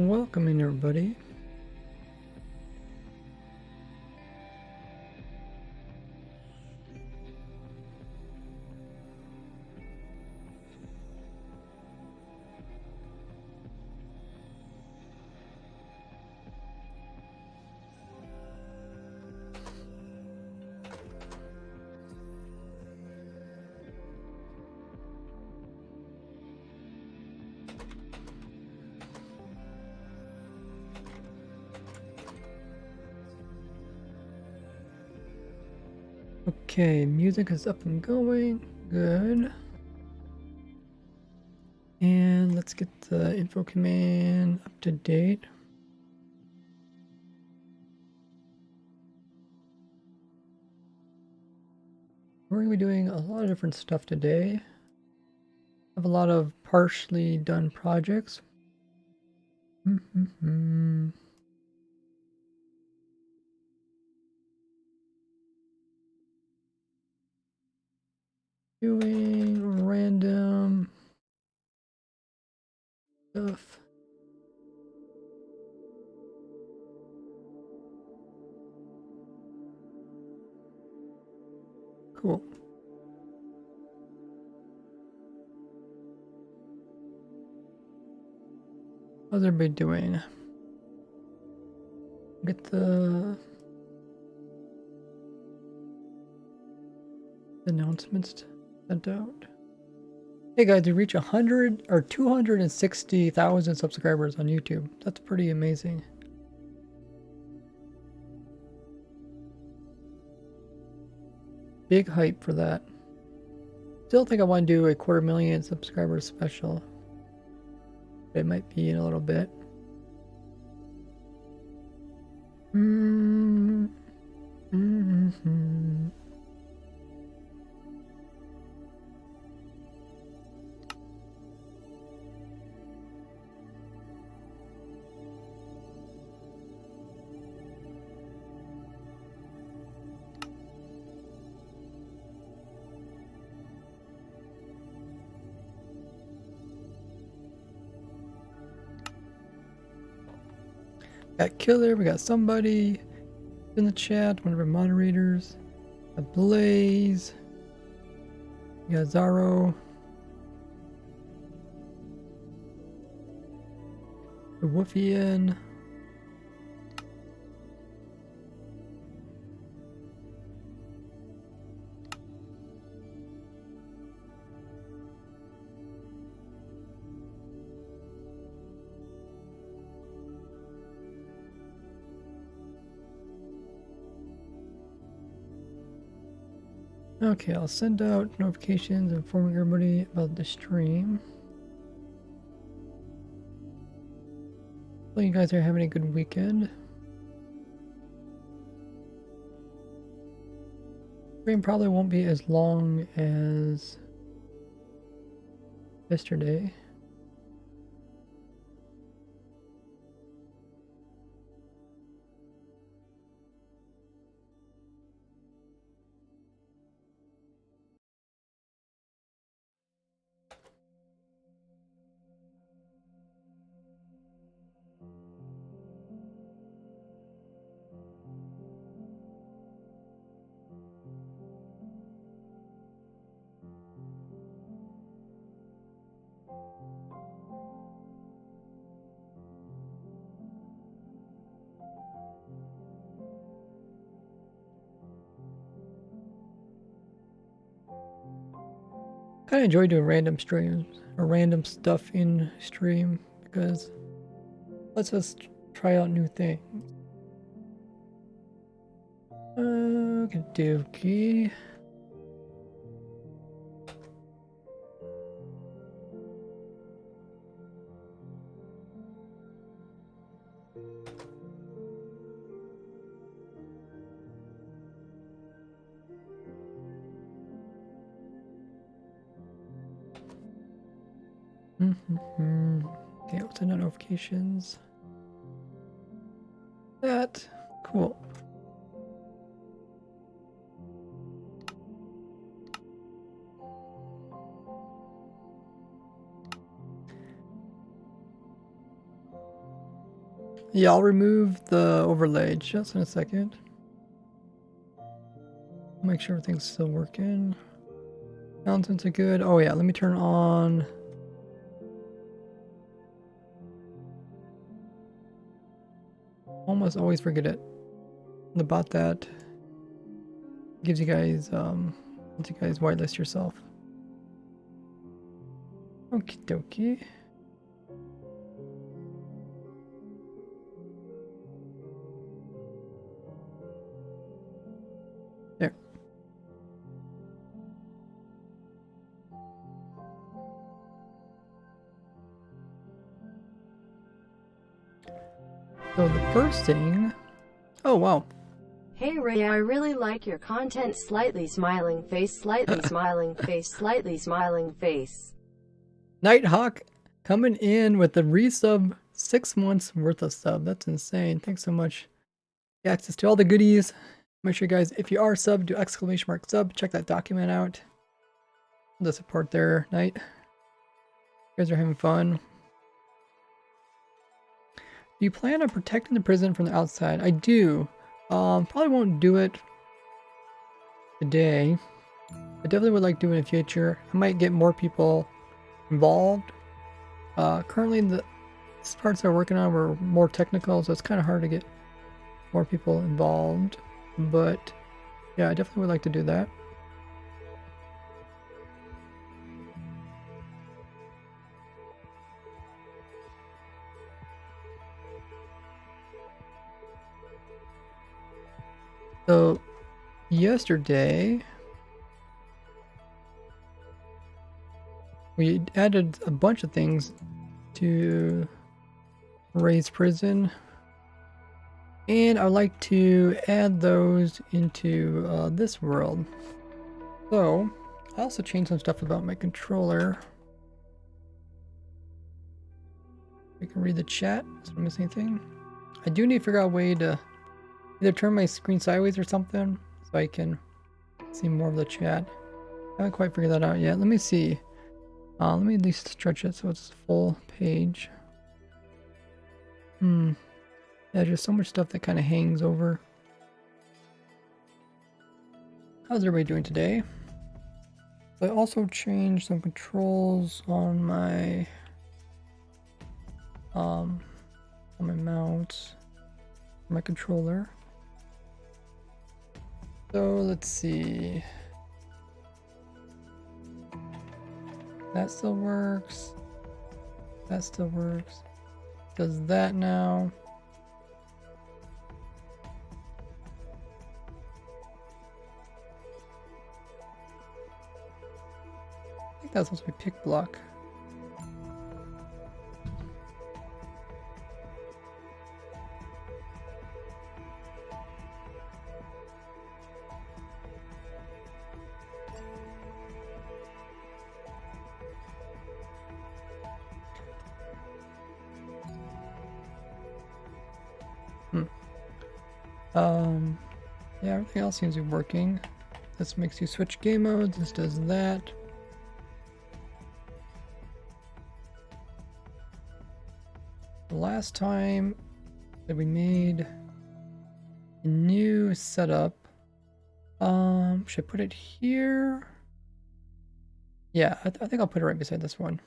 Welcome in, everybody. Okay, music is up and going. Good. And let's get the info command up to date. We're going to be doing a lot of different stuff today. Have a lot of partially done projects. Doing random stuff. Cool. How's everybody doing? Get the announcements sent out. Hey guys, we reach 100 or 260,000 subscribers on YouTube. That's pretty amazing. Big hype for that. Still think I want to do a 250,000 subscribers special. It might be in a little bit. Got Killer, we got somebody in the chat, one of our moderators. A Blaze. We got Zaro. The Woofian. Okay, I'll send out notifications informing everybody about the stream. Hope you guys are having a good weekend. Stream probably won't be as long as yesterday. Kind of enjoy doing random streams or random stuff in stream because lets us try out new things. Okay, dookie. Okay, what's the notifications? That cool. Yeah, I'll remove the overlay just in a second. Make sure everything's still working. Mountains are good. Oh yeah, let me turn on. Almost always forget it about that. Gives you guys lets you guys whitelist yourself. Okie dokie. There. So the first thing. Oh wow. Hey Ray, I really like your content. Slightly smiling face, slightly smiling face, slightly smiling face. Nighthawk coming in with the resub 6 months worth of sub. That's insane. Thanks so much. Access to all the goodies. Make sure, guys, if you are sub, do !sub. Check that document out. The support there, Night. You guys are having fun. Do you plan on protecting the prison from the outside? I do. Probably won't do it today. I definitely would like to do it in the future. I might get more people involved. Currently, the parts I'm working on were more technical, so it's kind of hard to get more people involved. But yeah, I definitely would like to do that. So yesterday we added a bunch of things to Ray's prison, and I'd like to add those into this world. So I also changed some stuff about my controller. We can read the chat. Did I miss anything? I do need to figure out a way to either turn my screen sideways or something so I can see more of the chat. I haven't quite figured that out yet. Let me see. Let me at least stretch it so it's full page. Yeah, there's so much stuff that kind of hangs over. How's everybody doing today? I also changed some controls on my mouse, my controller. So let's see. That still works. That still works. Does that now. I think that's supposed to be pick block. Yeah, everything else seems to be working. This makes you switch game modes. This does that. The last time that we made a new setup, should I put it here? Yeah, I think I'll put it right beside this one.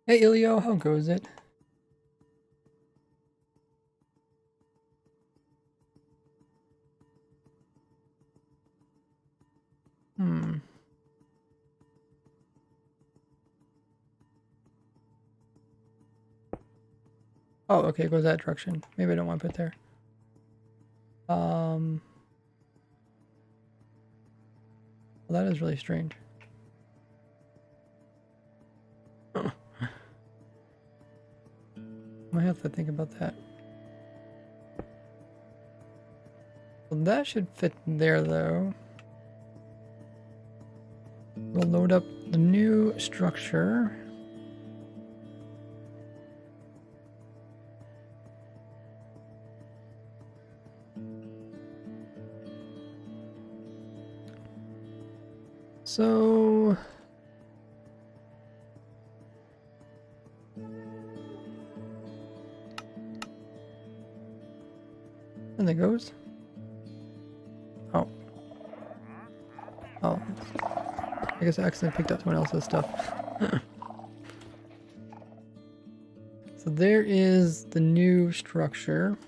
Hey Ilio, how goes it? Oh, okay, it goes that direction. Maybe I don't want to put there. Well, that is really strange. Might have to think about that. Well, that should fit there, though. We'll load up the new structure. So and there goes. Oh. Oh. I guess I accidentally picked up someone else's stuff. So there is the new structure.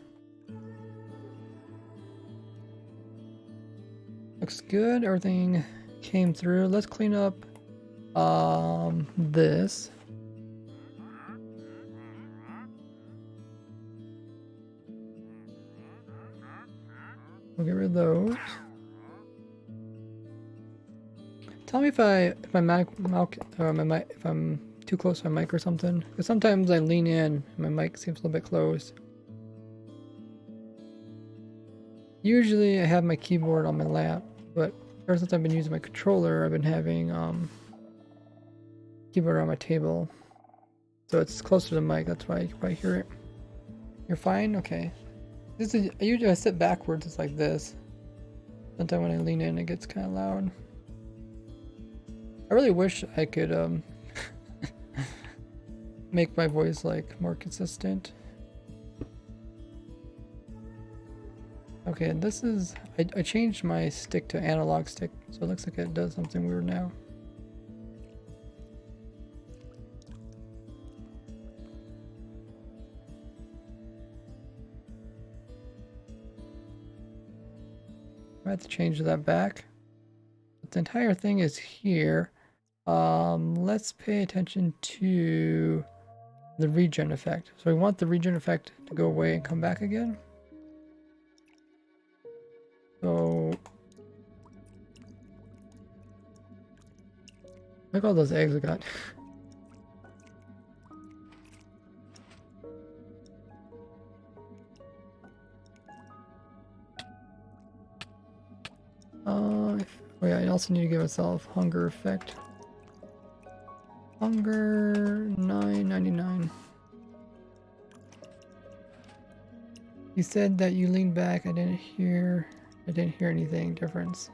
Looks good. Everything came through. Let's clean up this. We'll get rid of those. Tell me if if I'm too close to my mic or something. Because sometimes I lean in and my mic seems a little bit closed. Usually I have my keyboard on my lap, but ever since I've been using my controller, I've been having keyboard on my table. So it's closer to the mic, that's why you can probably hear it. You're fine? Okay. This is usually I sit backwards, it's like this. Sometimes when I lean in it gets kinda loud. I really wish I could make my voice like more consistent. Okay, this is I changed my stick to analog stick, so it looks like it does something weird now. I have to change that back. But the entire thing is here. Let's pay attention to the regen effect. So we want the regen effect to go away and come back again. So look at all those eggs I got. Oh yeah, I also need to give myself hunger effect. Hunger 9.99. You said that you leaned back. I didn't hear anything difference.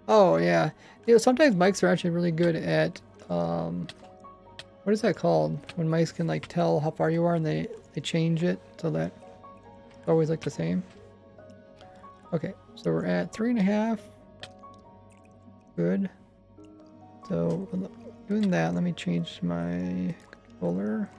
Oh yeah. You know, sometimes mics are actually really good at what is that called? When mics can like tell how far you are and they change it so that it's always like the same. Okay, so we're at 3.5. Good. So doing that, let me change my controller.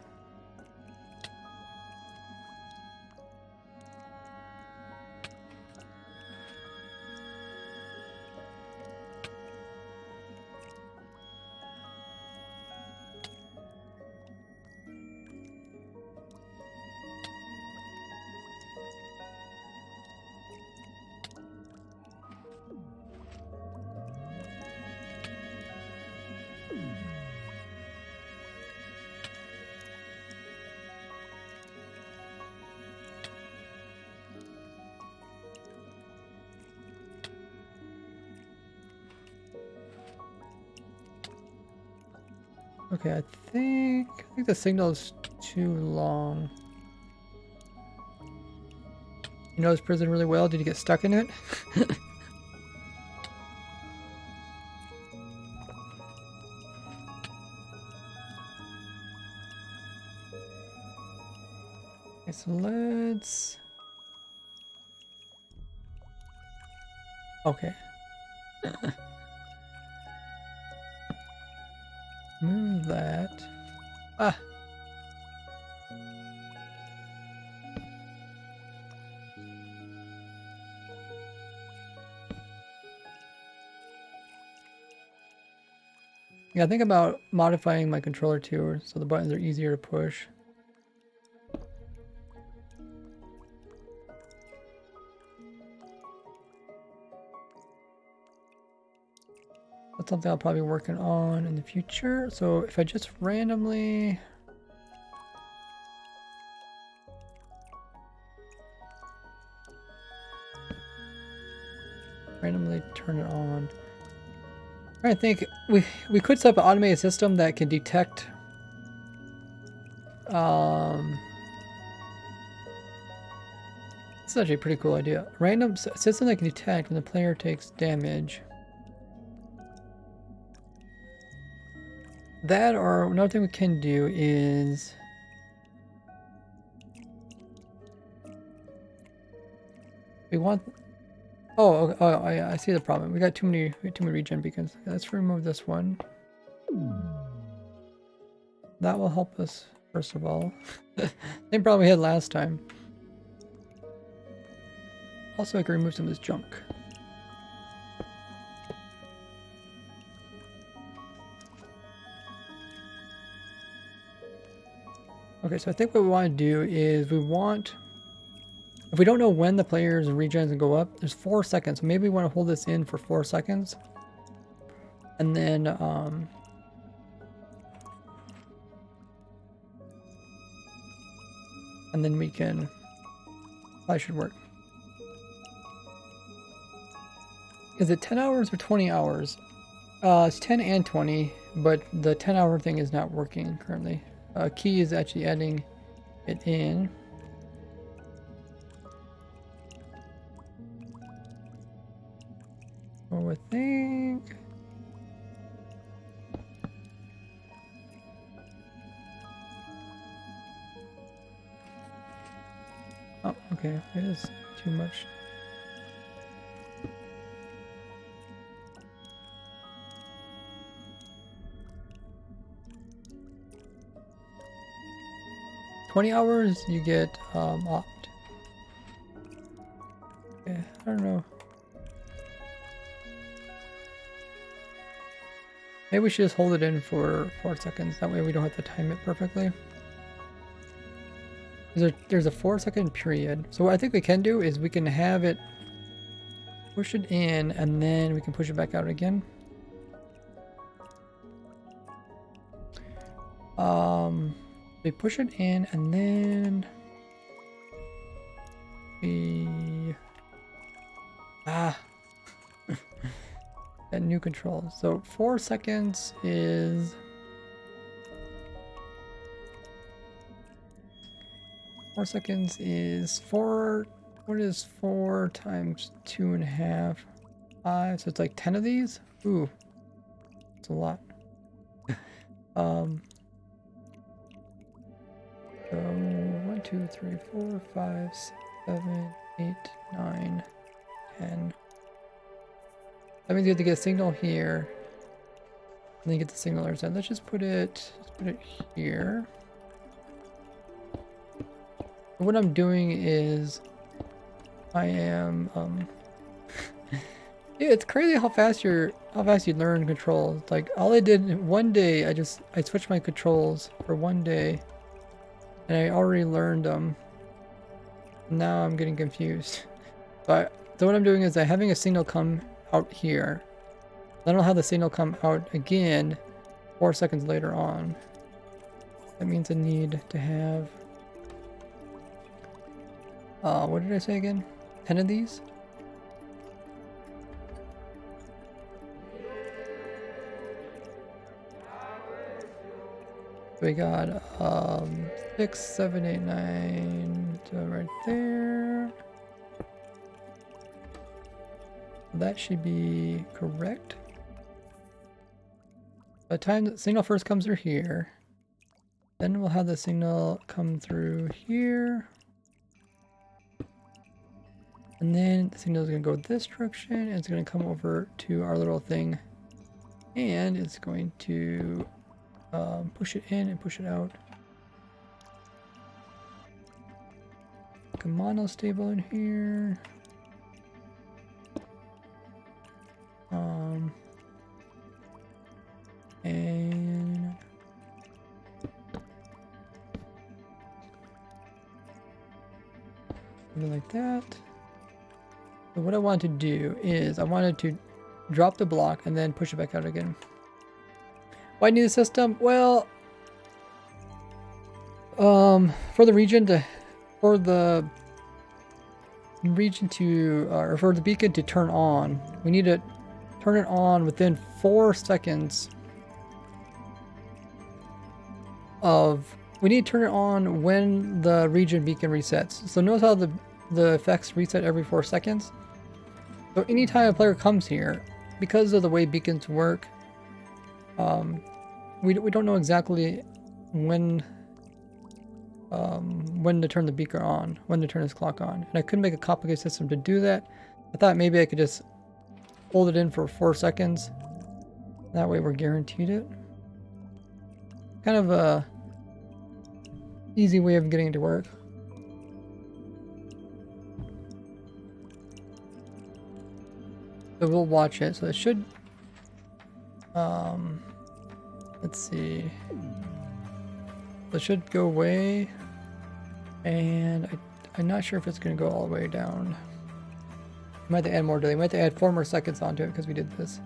Okay, I think the signal is too long. You know this prison really well. Did you get stuck in it? Okay, so let's. Okay. Move that. Ah. Yeah, think about modifying my controller too, so the buttons are easier to push. That's something I'll probably be working on in the future. So if I just randomly turn it on. I think we could set up an automated system that can detect this is actually a pretty cool idea. Random system that can detect when the player takes damage. That, or another thing we can do is we want. I see the problem. We got too many regen beacons. Let's remove this one. That will help us first of all. Same problem we had last time. Also, I can remove some of this junk. Okay, so I think what we want to do is if we don't know when the player's regens go up, there's 4 seconds. Maybe we want to hold this in for 4 seconds. And then, we can, that should work. Is it 10 hours or 20 hours? It's 10 and 20, but the 10-hour thing is not working currently. Key is actually adding it in. So I think. Oh, okay. It is too much. $20 you get opt. Okay, I don't know. Maybe we should just hold it in for 4 seconds. That way we don't have to time it perfectly. There's a 4-second period. So what I think we can do is we can have it push it in and then we can push it back out again. We push it in and then we and new controls. So 4 seconds is 4 seconds is 4. What is 4 times 2.5? 5. So it's like 10 of these. Ooh, it's a lot. So 1, 2, 3, 4, 5, 6, 7, 8, 9, 10. That means you have to get a signal here. And then you get the signal other side. Let's just put it here. What I'm doing is I am yeah, it's crazy how fast you learn controls. Like all I did one day, I switched my controls for one day and I already learned them. Now I'm getting confused. So what I'm doing is I'm having a signal come out here. Then I'll have the signal come out again 4 seconds later on. That means I need to have what did I say again? 10 of these? We got 6, 7, 8, 9, so right there. That should be correct. By the time the signal first comes through here, then we'll have the signal come through here. And then the signal is going to go this direction, and it's going to come over to our little thing. And it's going to push it in and push it out. Like a monostable in here. And something like that. So what I want to do is I wanted to drop the block and then push it back out again. Why need the system? Well, for the region to or for the beacon to turn on, we need to turn it on within 4 seconds we need to turn it on when the region beacon resets. So notice how the effects reset every 4 seconds. So anytime a player comes here, because of the way beacons work, we don't know exactly when to turn the beaker on, when to turn his clock on. And I couldn't make a complicated system to do that. I thought maybe I could just hold it in for 4 seconds. That way we're guaranteed it. Kind of a easy way of getting it to work. So we'll watch it. So it should, let's see. So it should go away. And I'm not sure if it's going to go all the way down. We might have to add more delay. We might have to add 4 more seconds onto it because we did this.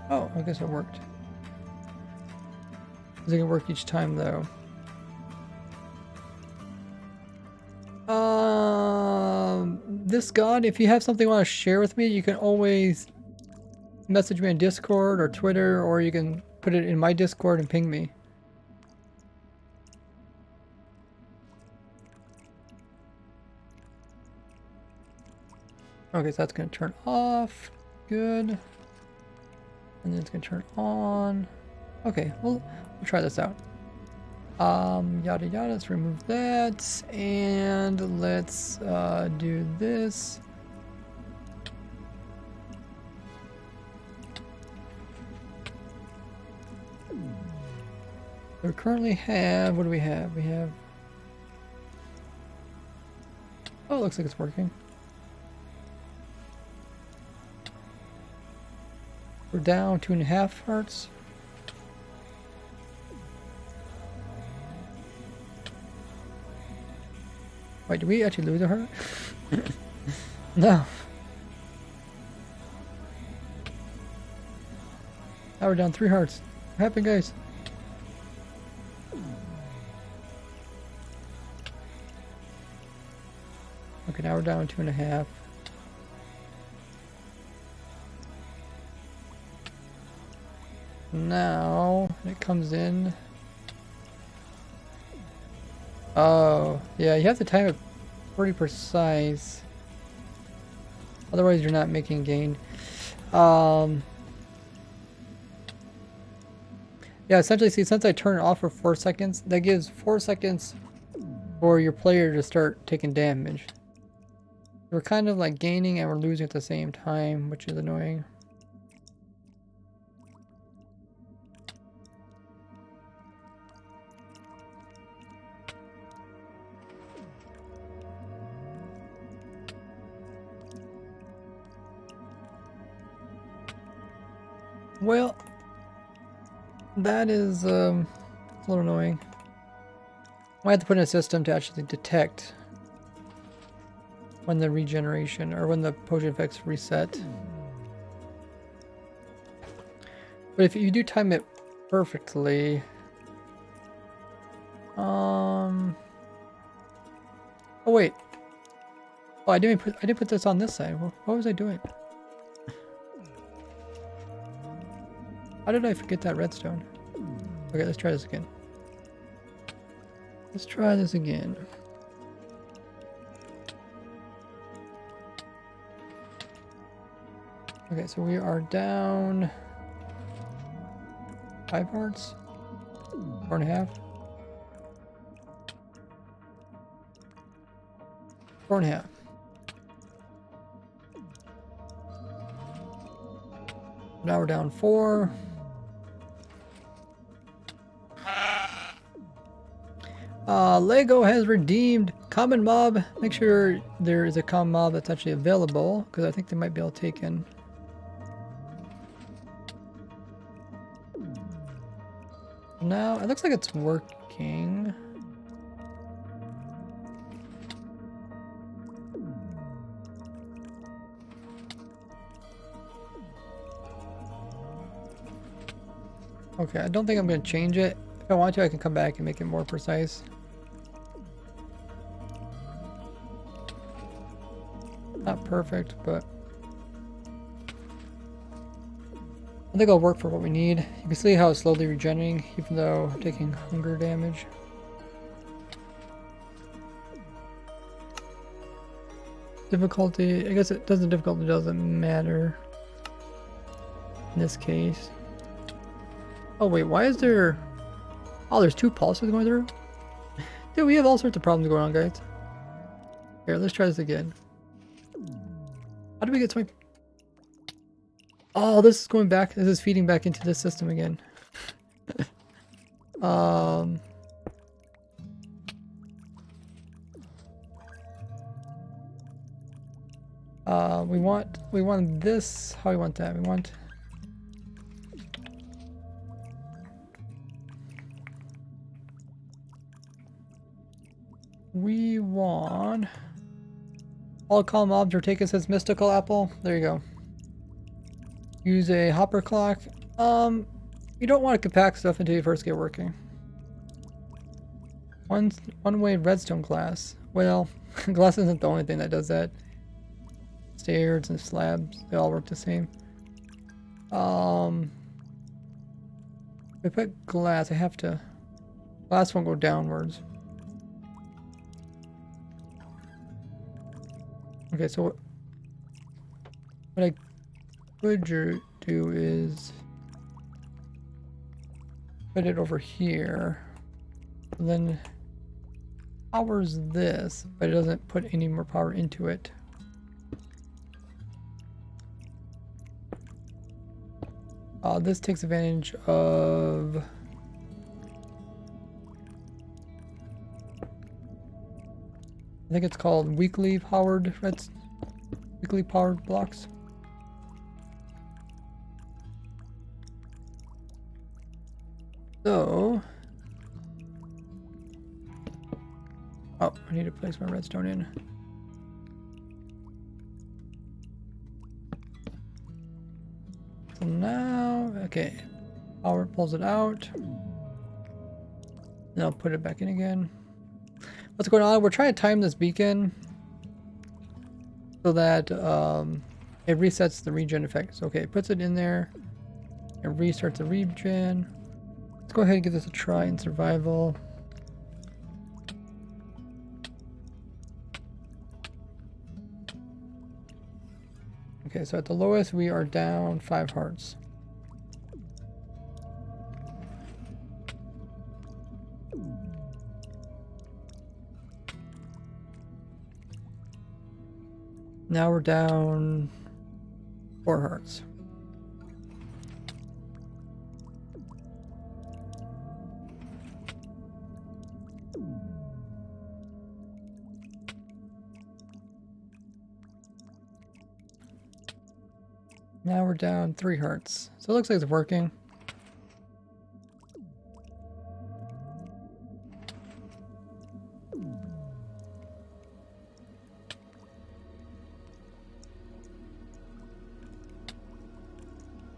Oh, I guess it worked. Is it going to work each time though? This god, if you have something you want to share with me, you can always message me on Discord or Twitter, or you can put it in my Discord and ping me. Okay, so that's going to turn off. Good. And then it's going to turn on. Okay, we'll try this out. Yada yada, let's remove that. And let's do this. We currently have, what do we have? We have, oh, it looks like it's working. We're down 2.5 hertz. Wait, did we actually lose a heart? No. Now we're down 3 hearts. What happened, guys? Okay, now we're down 2.5. Now it comes in. Oh, yeah, you have to time it pretty precise. Otherwise, you're not making gain. Yeah, essentially, see, since I turn it off for 4 seconds, that gives 4 seconds for your player to start taking damage. We're kind of like gaining and we're losing at the same time, which is annoying. Well, that is a little annoying. I have to put in a system to actually detect when the regeneration or when the potion effects reset. But if you do time it perfectly, oh wait, oh I didn't put this on this side. What was I doing? How did I forget that redstone? Okay, let's try this again. Let's try this again. Okay, so we are down 5 hearts, 4.5, 4.5. Now we're down 4. Lego has redeemed common mob. Make sure there is a common mob that's actually available, because I think they might be all taken. Now, it looks like it's working. Okay, I don't think I'm going to change it. If I want to, I can come back and make it more precise. Not perfect, but I think it'll work for what we need. You can see how it's slowly regenerating, even though I'm taking hunger damage. Difficulty, I guess it doesn't, difficulty doesn't matter in this case. Oh wait, why is there, oh there's 2 pulses going through? Dude, we have all sorts of problems going on, guys. Here, let's try this again. How do we get 20? Oh, this is going back, this is feeding back into this system again. We want this. How we want that? We want all column mobs or take us as mystical apple. There you go. Use a hopper clock. You don't want to compact stuff until you first get working. One-way redstone glass. Well, glass isn't the only thing that does that. Stairs and slabs, they all work the same. If I put glass, I have to. Glass won't go downwards. Okay, so what I could do is put it over here, and then powers this, but it doesn't put any more power into it. This takes advantage of I think it's called weekly powered blocks. So, oh, I need to place my redstone in. So now, okay, power pulls it out. Now put it back in again. What's going on? We're trying to time this beacon so that it resets the regen effect. So, okay, it puts it in there and restarts the regen. Let's go ahead and give this a try in survival. Okay, so at the lowest we are down 5 hearts. Now we're down 4 hearts. Now we're down 3 hearts. So it looks like it's working.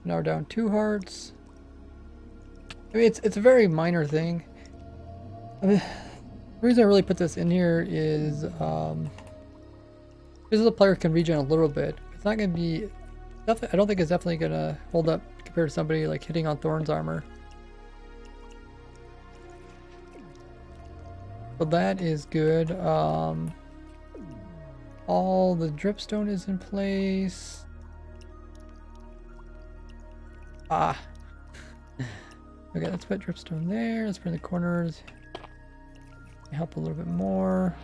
Now we're down 2 hearts. I mean, it's a very minor thing. I mean, the reason I really put this in here is because the player can regen a little bit. It's not going to be. I don't think it's definitely going to hold up compared to somebody like hitting on Thorn's armor. So that is good. All the dripstone is in place. Ah. Okay, let's put dripstone there. Let's put in the corners. Help a little bit more.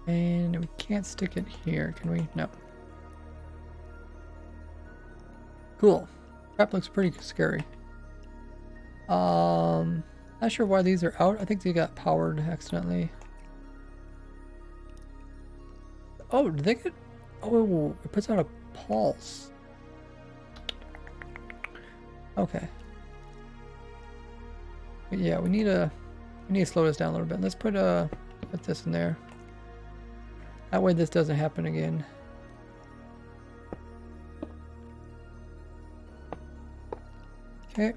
And we can't stick it here, can we? No. Cool. Crap looks pretty scary. Not sure why these are out. I think they got powered accidentally. Oh, did they get? Oh, it puts out a pulse. Okay. But yeah, we need to slow this down a little bit. Let's put this in there. That way this doesn't happen again. Okay.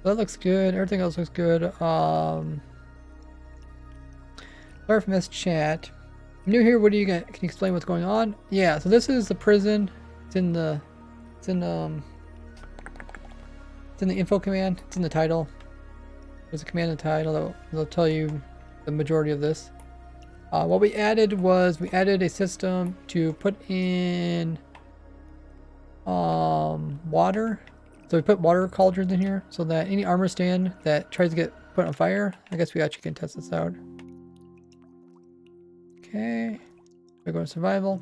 That looks good. Everything else looks good. Sorry for missed chat. New here, what do you got? Can you explain what's going on? Yeah, so this is the prison. It's in the info command. It's in the title. There's a command in the title that'll tell you the majority of this. What we added was we added a system to put in water. So we put water cauldrons in here so that any armor stand that tries to get put on fire, I guess we actually can test this out. Okay, we go to survival.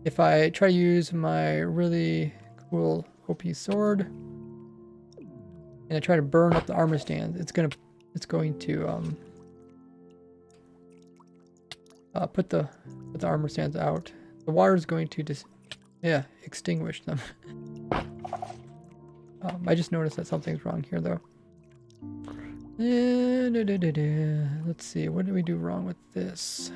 If I try to use my really cool OP sword and I try to burn up the armor stand, it's going to put the armor stands out. The water is going to just extinguish them. I just noticed that something's wrong here though. Let's see, what did we do wrong with this?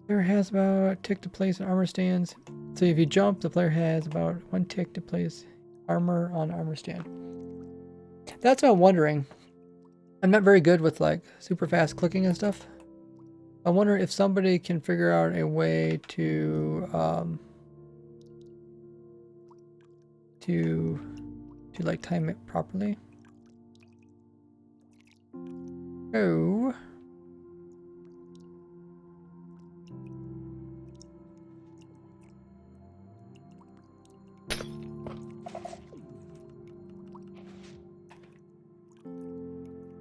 Player has about tick to place in armor stands. So if you jump, the player has about 1 tick to place armor on armor stand. That's what I'm wondering. I'm not very good with like super fast clicking and stuff. I wonder if somebody can figure out a way to like time it properly. Oh.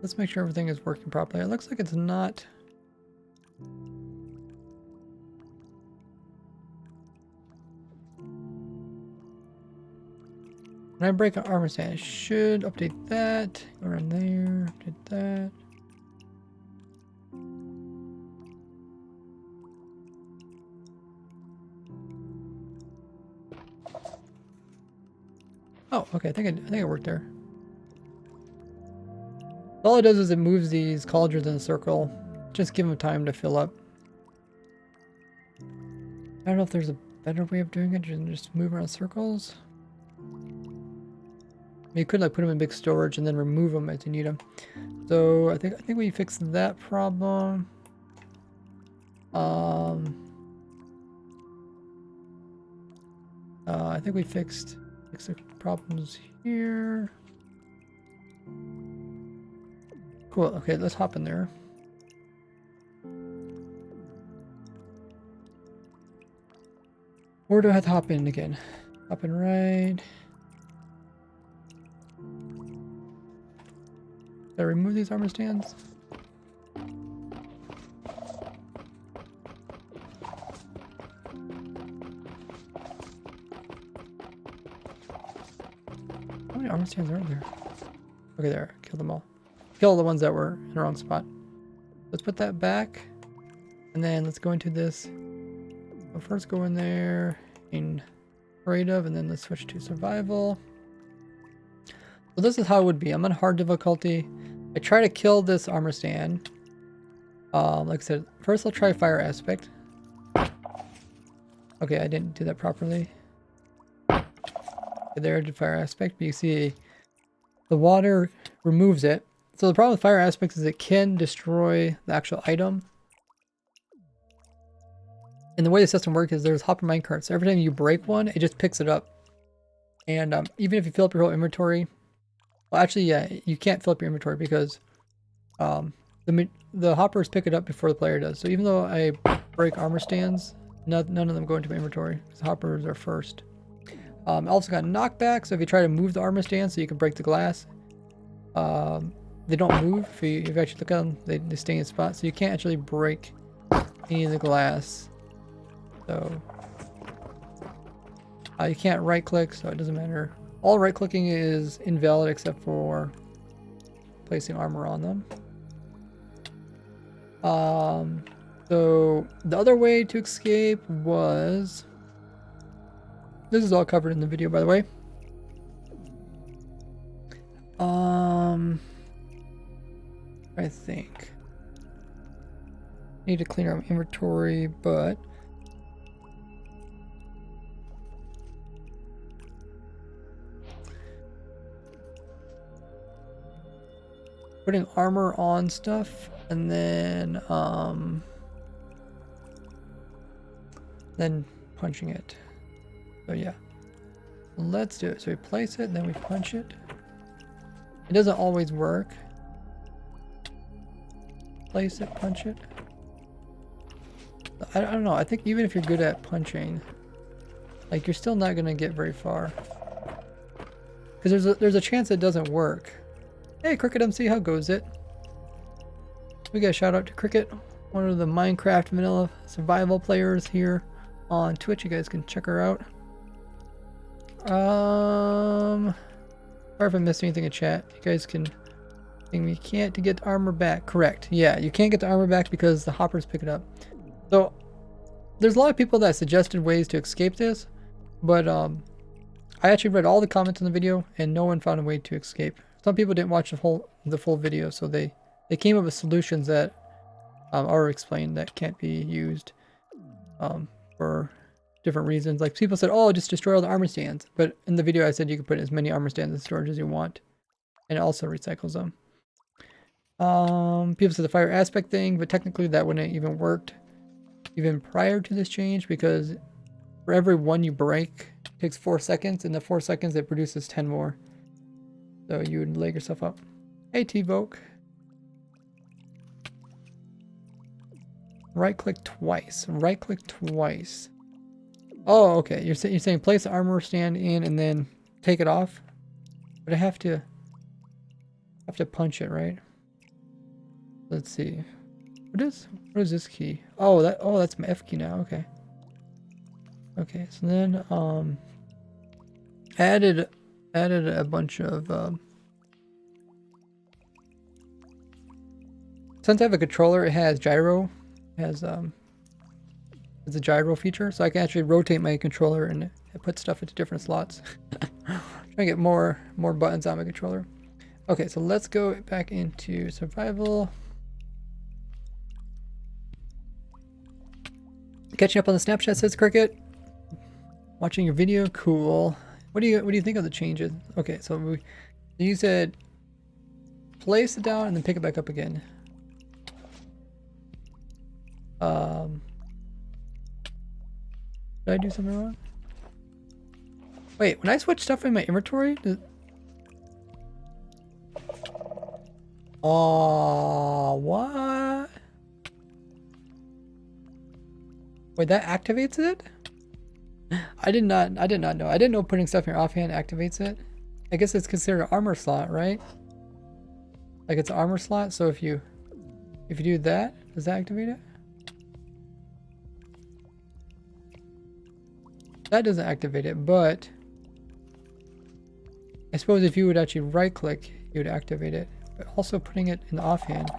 Let's make sure everything is working properly. It looks like it's not. When I break an armor stand, I should update that. Go around there, update that. Oh, okay. I think it worked there. All it does is it moves these cauldrons in a circle. Just give them time to fill up. I don't know if there's a better way of doing it than just move around circles. You could like put them in big storage and then remove them as you need them. So I think we fixed that problem. I think we fixed the problems here. Cool. Okay, let's hop in there. Where do I have to hop in again? Hop in right. Did I remove these armor stands? How many armor stands are there? Okay, there. Kill them all. Kill the ones that were in the wrong spot. Let's put that back. And then let's go into this. We'll first go in there in creative, and then let's switch to survival. So this is how it would be. I'm on hard difficulty. I try to kill this armor stand. Like I said, first I'll try fire aspect. Okay, I didn't do that properly. Okay, there I did fire aspect, but you see the water removes it. So the problem with fire aspects is it can destroy the actual item. And the way the system works is there's hopper minecarts. So every time you break one, it just picks it up. And even if you fill up your whole inventory, well, actually, yeah, you can't fill up your inventory because the hoppers pick it up before the player does. So even though I break armor stands, none of them go into my inventory because the hoppers are first. I also got knockback, so if you try to move the armor stand so you can break the glass, they don't move. If you actually look at them, they stay in spot, so you can't actually break any of the glass. So you can't right click, so it doesn't matter. All right clicking is invalid except for placing armor on them. So the other way to escape was, this is all covered in the video, by the way. I think need to clean our inventory, but putting armor on stuff and then punching it. So yeah, let's do it. So we place it and then we punch it. doesn't always work. Place it, punch it. I don't know. I think even if you're good at punching, like you're still not gonna get very far. Because there's a chance it doesn't work. Hey, Cricket MC, how goes it? We got a shout out to Cricket, one of the Minecraft vanilla survival players here on Twitch. You guys can check her out. Sorry if I missed anything in chat. You guys can. You can't to get the armor back. Correct. Yeah, you can't get the armor back because the hoppers pick it up. So there's a lot of people that suggested ways to escape this, but I actually read all the comments in the video and no one found a way to escape. Some people didn't watch the full video, so they came up with solutions that are explained that can't be used for different reasons. Like people said, oh, just destroy all the armor stands. But in the video I said you can put as many armor stands in storage as you want. And it also recycles them. People said the fire aspect thing, but technically that wouldn't have even worked even prior to this change, because for every one you break, it takes 4 seconds. In the 4 seconds it produces 10 more. So you would leg yourself up. Hey T-Voke. Right click twice. Right click twice. Oh, okay. You're saying place the armor stand in and then take it off, but I have to punch it, right? Let's see. What is this key? Oh, that's my F key now. Okay. Okay. So then added a bunch of since I have a controller, it has gyro. It has it's a gyro feature, so I can actually rotate my controller and put stuff into different slots. Trying to get more buttons on my controller. Okay, so let's go back into survival. Catching up on the Snapchat, says Cricket. Watching your video, cool. What do you think of the changes? Okay, so you said place it down and then pick it back up again. Did I do something wrong? Wait, when I switch stuff in my inventory, oh, what? Wait, that activates it? I did not know. I didn't know putting stuff in your offhand activates it. I guess it's considered an armor slot, right? Like it's an armor slot, so if you do that, does that activate it? That doesn't activate it, but I suppose if you would actually right click, you would activate it. But also putting it in the offhand.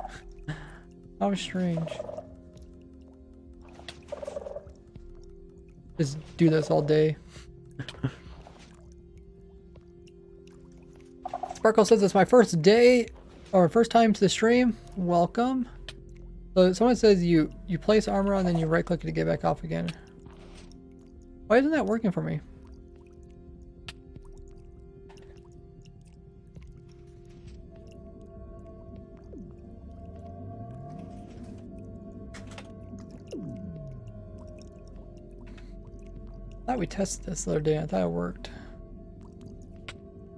How strange. Just do this all day. Sparkle says it's my first day or first time to the stream. Welcome. So someone says you place armor on, then you right click it to get back off again. Why isn't that working for me? I thought we tested this the other day. I thought it worked.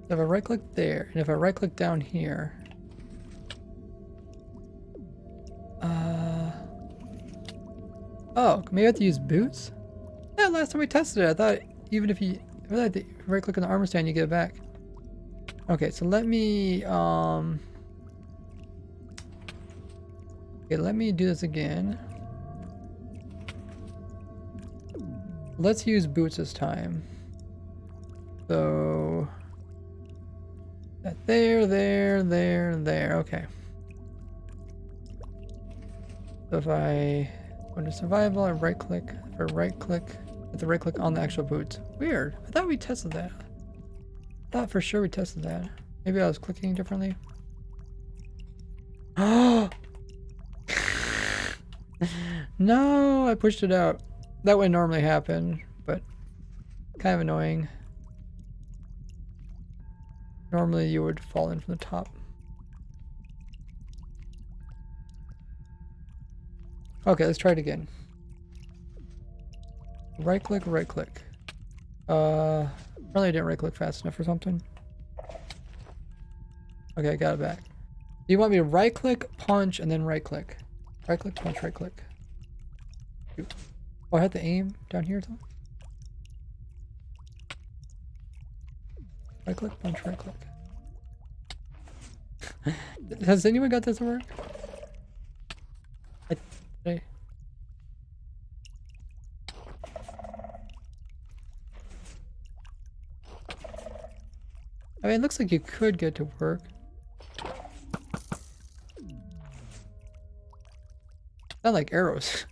If I right click there, and if I right click down here, oh, maybe I have to use boots? Yeah, last time we tested it, I thought even if you right click on the armor stand, you get it back. Okay, so let me okay, let me do this again. Let's use boots this time. So that there, okay. So if I go to survival, I right click, if I right click, I have to right click on the actual boots. Weird. I thought we tested that. I thought for sure we tested that. Maybe I was clicking differently. Oh no, I pushed it out. That would normally happen, but kind of annoying. Normally you would fall in from the top. Okay, let's try it again. Right click, right click. Probably I didn't right click fast enough or something. Okay, I got it back. Do you want me to right click, punch, and then right click? Right click, punch, right click. Oh, I had to aim down here too? Right click, punch, right click. Has anyone got this to work? I, I mean, it looks like you could get to work. Not like arrows.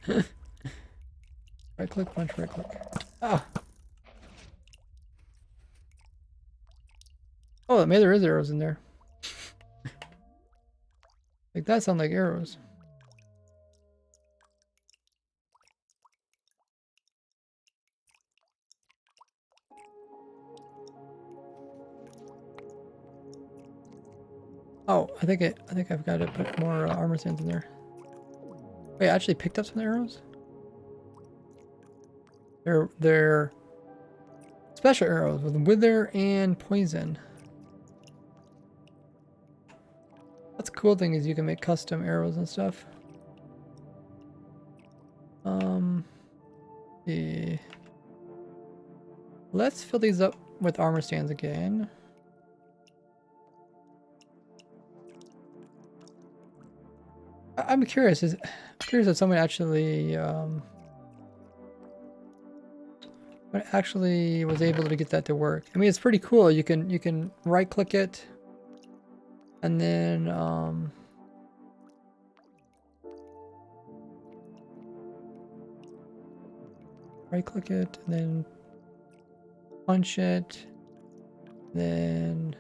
Right click, punch, right click. Ah. Oh, maybe there is arrows in there. Like that sound like arrows. Oh, I think I've got to put more armor stands in there. Wait, I actually picked up some arrows? They're special arrows with wither and poison. That's the cool thing is you can make custom arrows and stuff. Yeah. Let's fill these up with armor stands again. I'm curious. I'm curious if someone actually was able to get that to work. I mean, it's pretty cool. You can right click it, and then right click it, and then punch it, then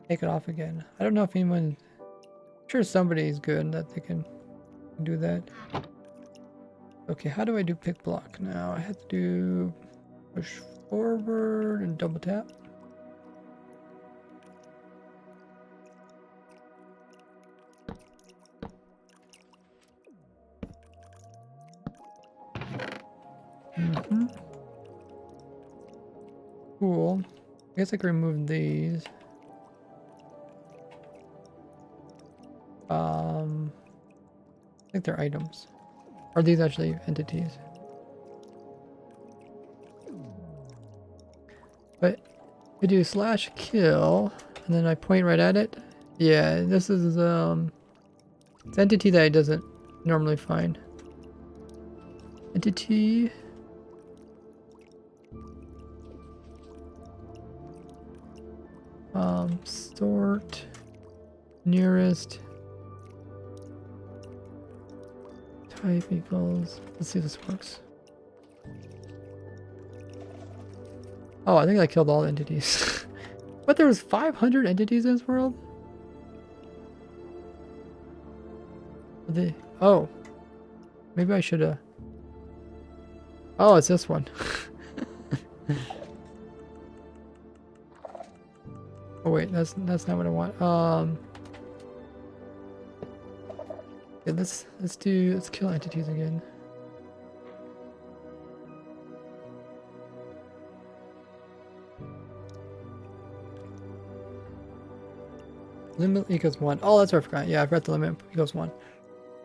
take it off again. I don't know if anyone. I'm sure somebody's good that they can do that. Okay, how do I do pick block now? I have to do push forward and double tap. Cool. I guess I can remove these. I think they're items. Are these actually entities? But if I do slash kill, and then I point right at it. Yeah, this is it's an entity that it doesn't normally find. Entity. Sort nearest type equals. Let's see if this works. Oh, I think I killed all the entities. But there was 500 entities in this world? Oh. Maybe I should have... Oh, it's this one. Oh wait, that's not what I want. Yeah, let's kill entities again. Limit equals 1. Oh, that's what I forgot. Yeah, I forgot the limit equals 1.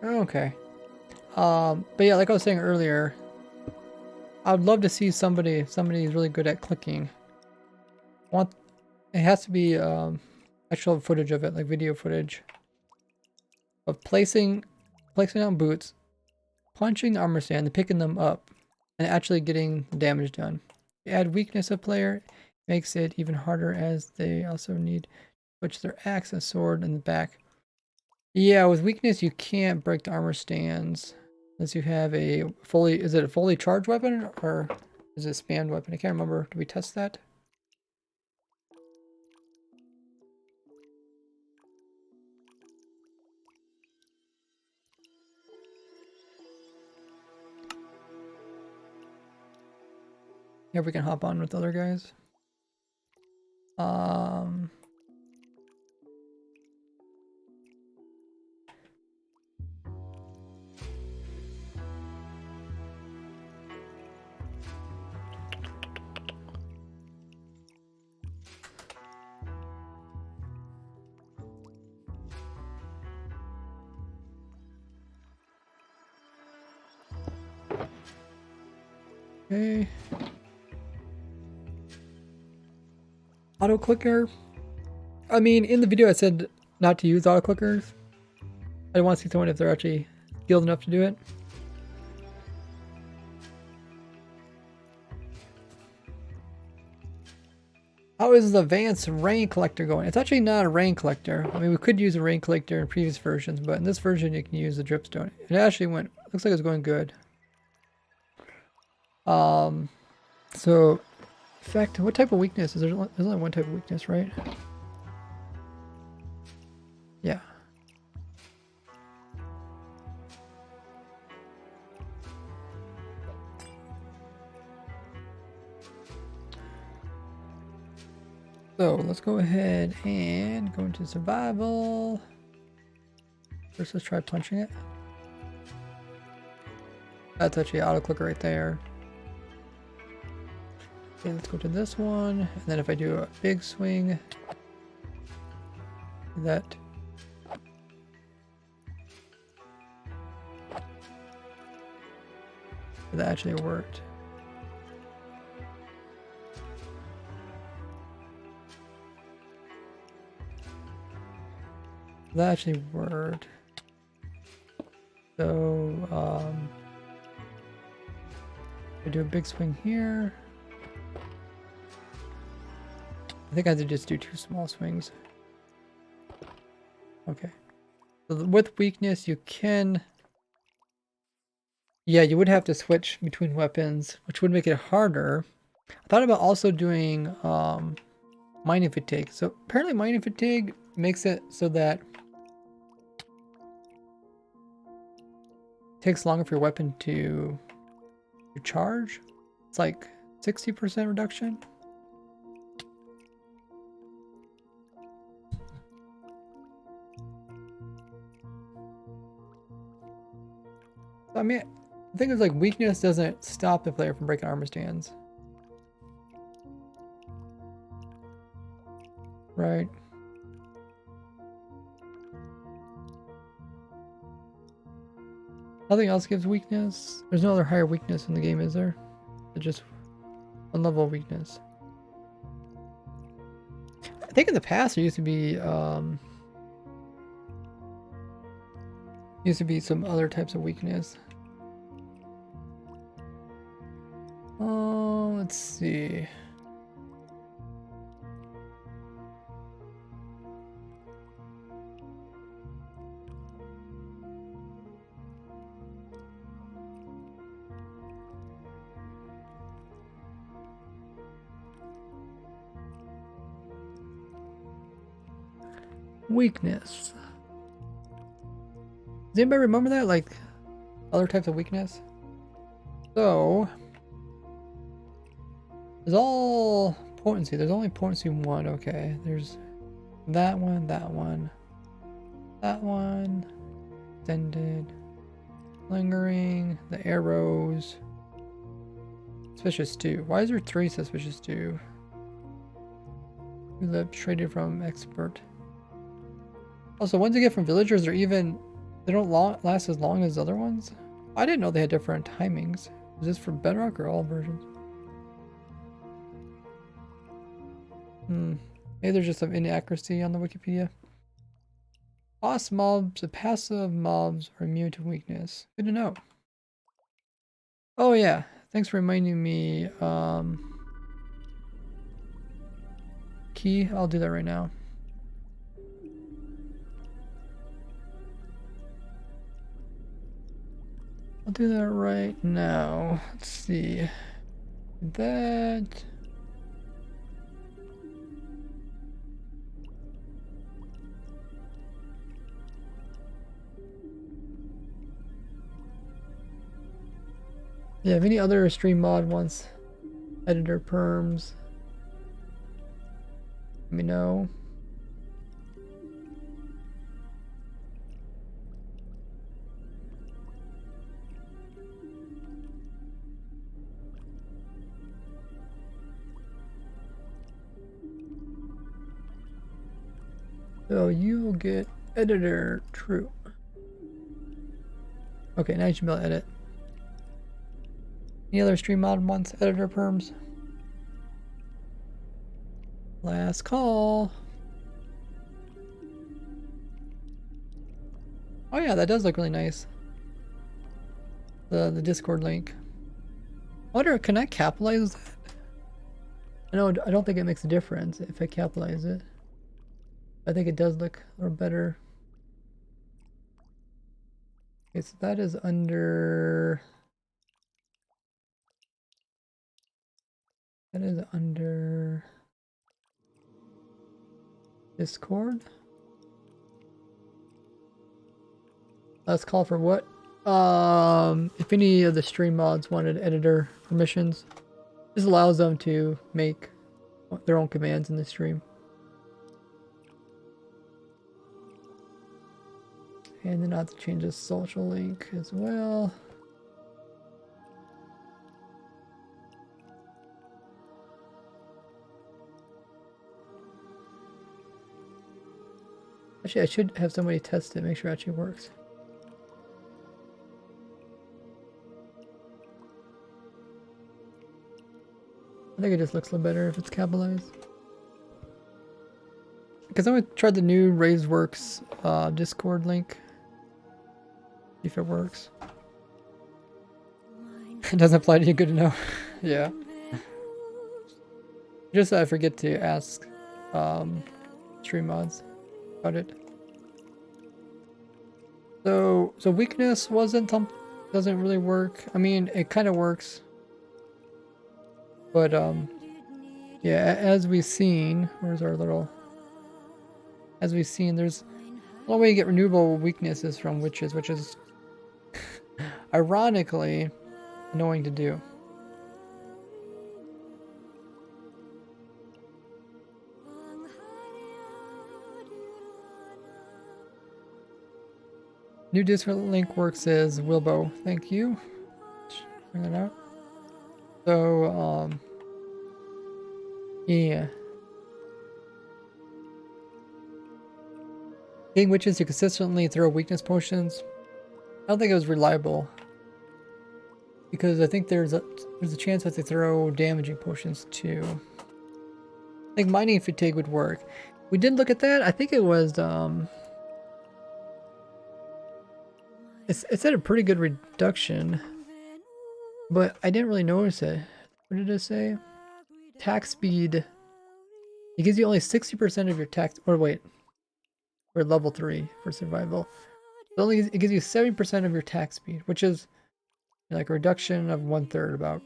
Okay. But yeah, like I was saying earlier, I would love to see somebody who's really good at clicking. It has to be actual footage of it, like video footage of placing down boots, punching the armor stand, and picking them up, and actually getting the damage done. Add weakness of player makes it even harder as they also need to switch their axe and sword in the back. Yeah, with weakness you can't break the armor stands unless you have a is it a fully charged weapon or is it a spammed weapon? I can't remember. Did we test that? Yeah, we can hop on with other guys. Okay. Auto clicker. I mean, in the video I said not to use auto clickers. I want to see someone if they're actually skilled enough to do it. How is the advanced rain collector going? It's actually not a rain collector. I mean, we could use a rain collector in previous versions, but in this version you can use the dripstone. It actually went, looks like it's going good. So, in fact, what type of weakness? There's only one type of weakness, right? Yeah. So let's go ahead and go into survival. First, let's try punching it. That's actually auto clicker right there. Okay, let's go to this one. And then if I do a big swing, that. That actually worked. That actually worked. So, I do a big swing here. I think I have to just do 2 small swings. Okay. So with weakness, you can... Yeah, you would have to switch between weapons, which would make it harder. I thought about also doing mining fatigue. So apparently mining fatigue makes it so that it takes longer for your weapon to charge. It's like 60% reduction. I mean, the thing is, like, weakness doesn't stop the player from breaking armor stands. Right. Nothing else gives weakness. There's no other higher weakness in the game, is there? It's just one level of weakness. I think in the past there used to be some other types of weakness. Oh, let's see. Weakness. Does anybody remember that? Like, other types of weakness? So, there's all potency. There's only potency 1. Okay. There's that one, that one, that one. Extended. Lingering. The arrows. Suspicious 2. Why is there 3 suspicious 2? We live traded from expert. Also, ones you get from villagers are even... They don't last as long as other ones? I didn't know they had different timings. Is this for Bedrock or all versions? Maybe there's just some inaccuracy on the Wikipedia. Boss mobs, the passive mobs are immune to weakness. Good to know. Oh yeah, thanks for reminding me. Key, I'll do that right now. I'll do that right now. Let's see. That. Yeah, if any other stream mod wants editor perms, let me know. So you will get editor true. Okay, now you should be able to edit. Any other stream mod ones? Editor perms? Last call. Oh yeah, that does look really nice. The Discord link. I wonder, can I capitalize that? I don't think it makes a difference if I capitalize it. I think it does look a little better. Okay, so that is under... That is under... Discord? Let's call for what? If any of the stream mods wanted editor permissions, this allows them to make their own commands in the stream. And then I have to change the social link as well. Actually, I should have somebody test it, make sure it actually works. I think it just looks a little better if it's capitalized. Because I'm going to try the new RaiseWorks Discord link. See if it works. It doesn't apply to you, good to know. Yeah. Just I forget to ask stream mods about it. So weakness doesn't really work. I mean, it kind of works. But yeah, as we've seen, where's our little... As we've seen, there's one way you get renewable weaknesses from witches, which is ironically annoying to do. New Discord link works as Wilbo. Thank you. Bring that out. So, yeah. Getting witches to consistently throw weakness potions. I don't think it was reliable. Because I think there's a chance that they throw damaging potions too. I think mining fatigue would work. We did look at that. I think it was it's at a pretty good reduction. But I didn't really notice it. What did it say? Attack speed. It gives you only 60% of your attack. Or wait. We're level 3 for survival. It gives you 70% of your attack speed, which is like a reduction of 1/3 about.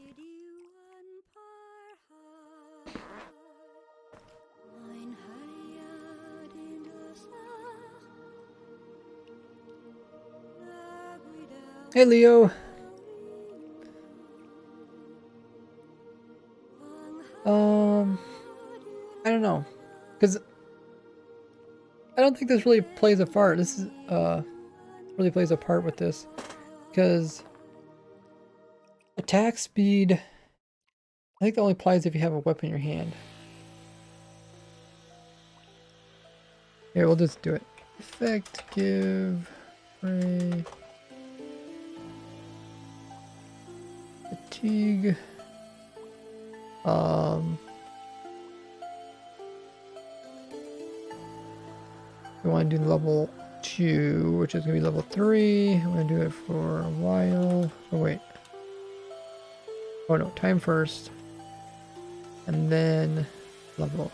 Hey Leo. I don't know, because I don't think this really plays a part. This is really plays a part with this, because attack speed, I think that only applies if you have a weapon in your hand. Here, we'll just do it. Effect, give, ray, fatigue. We want to do level 2, which is going to be level 3. I'm going to do it for a while. Oh, wait. Oh, no. Time first. And then level.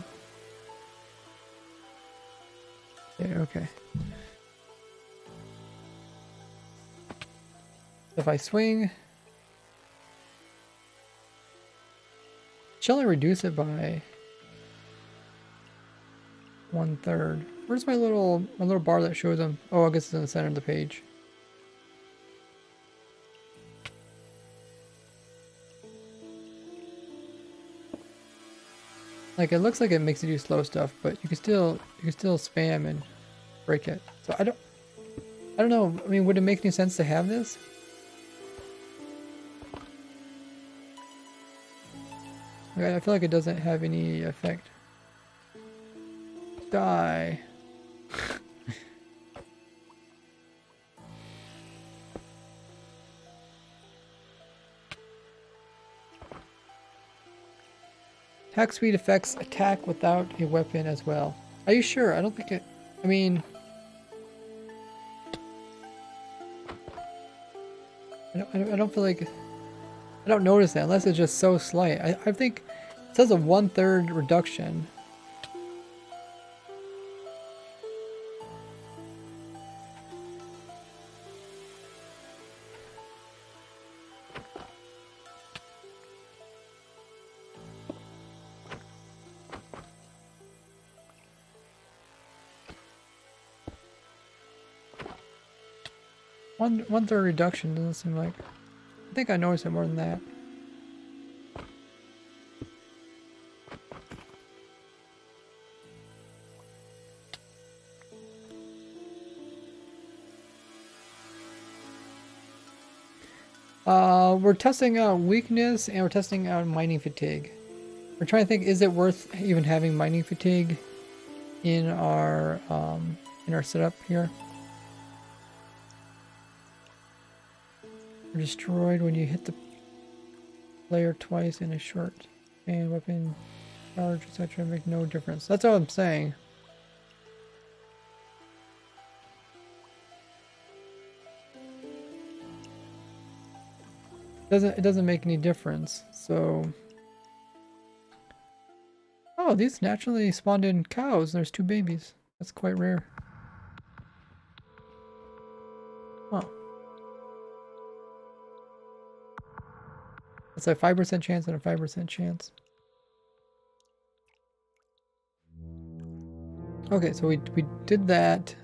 Yeah, okay. If I swing, shall I reduce it by 1/3? Where's my little bar that shows them? Oh, I guess it's in the center of the page. Like, it looks like it makes you do slow stuff, but you can still spam and break it. So I don't know. I mean, would it make any sense to have this? Like, I feel like it doesn't have any effect. Die. Hack speed affects attack without a weapon as well. Are you sure? I don't think it... I mean... I don't feel like... I don't notice that unless it's just so slight. I think it says a 1/3 reduction. One-third reduction doesn't seem like... I think I noticed it more than that. We're testing out weakness and we're testing out mining fatigue. We're trying to think, is it worth even having mining fatigue in our setup here? We're destroyed when you hit the player twice in a short and weapon charge, etc. Make no difference. That's all I'm saying. It doesn't make any difference. So, oh, these naturally spawned in cows. There's 2 babies. That's quite rare. Huh. It's a 5% chance and a 5% chance. Okay, so we did that.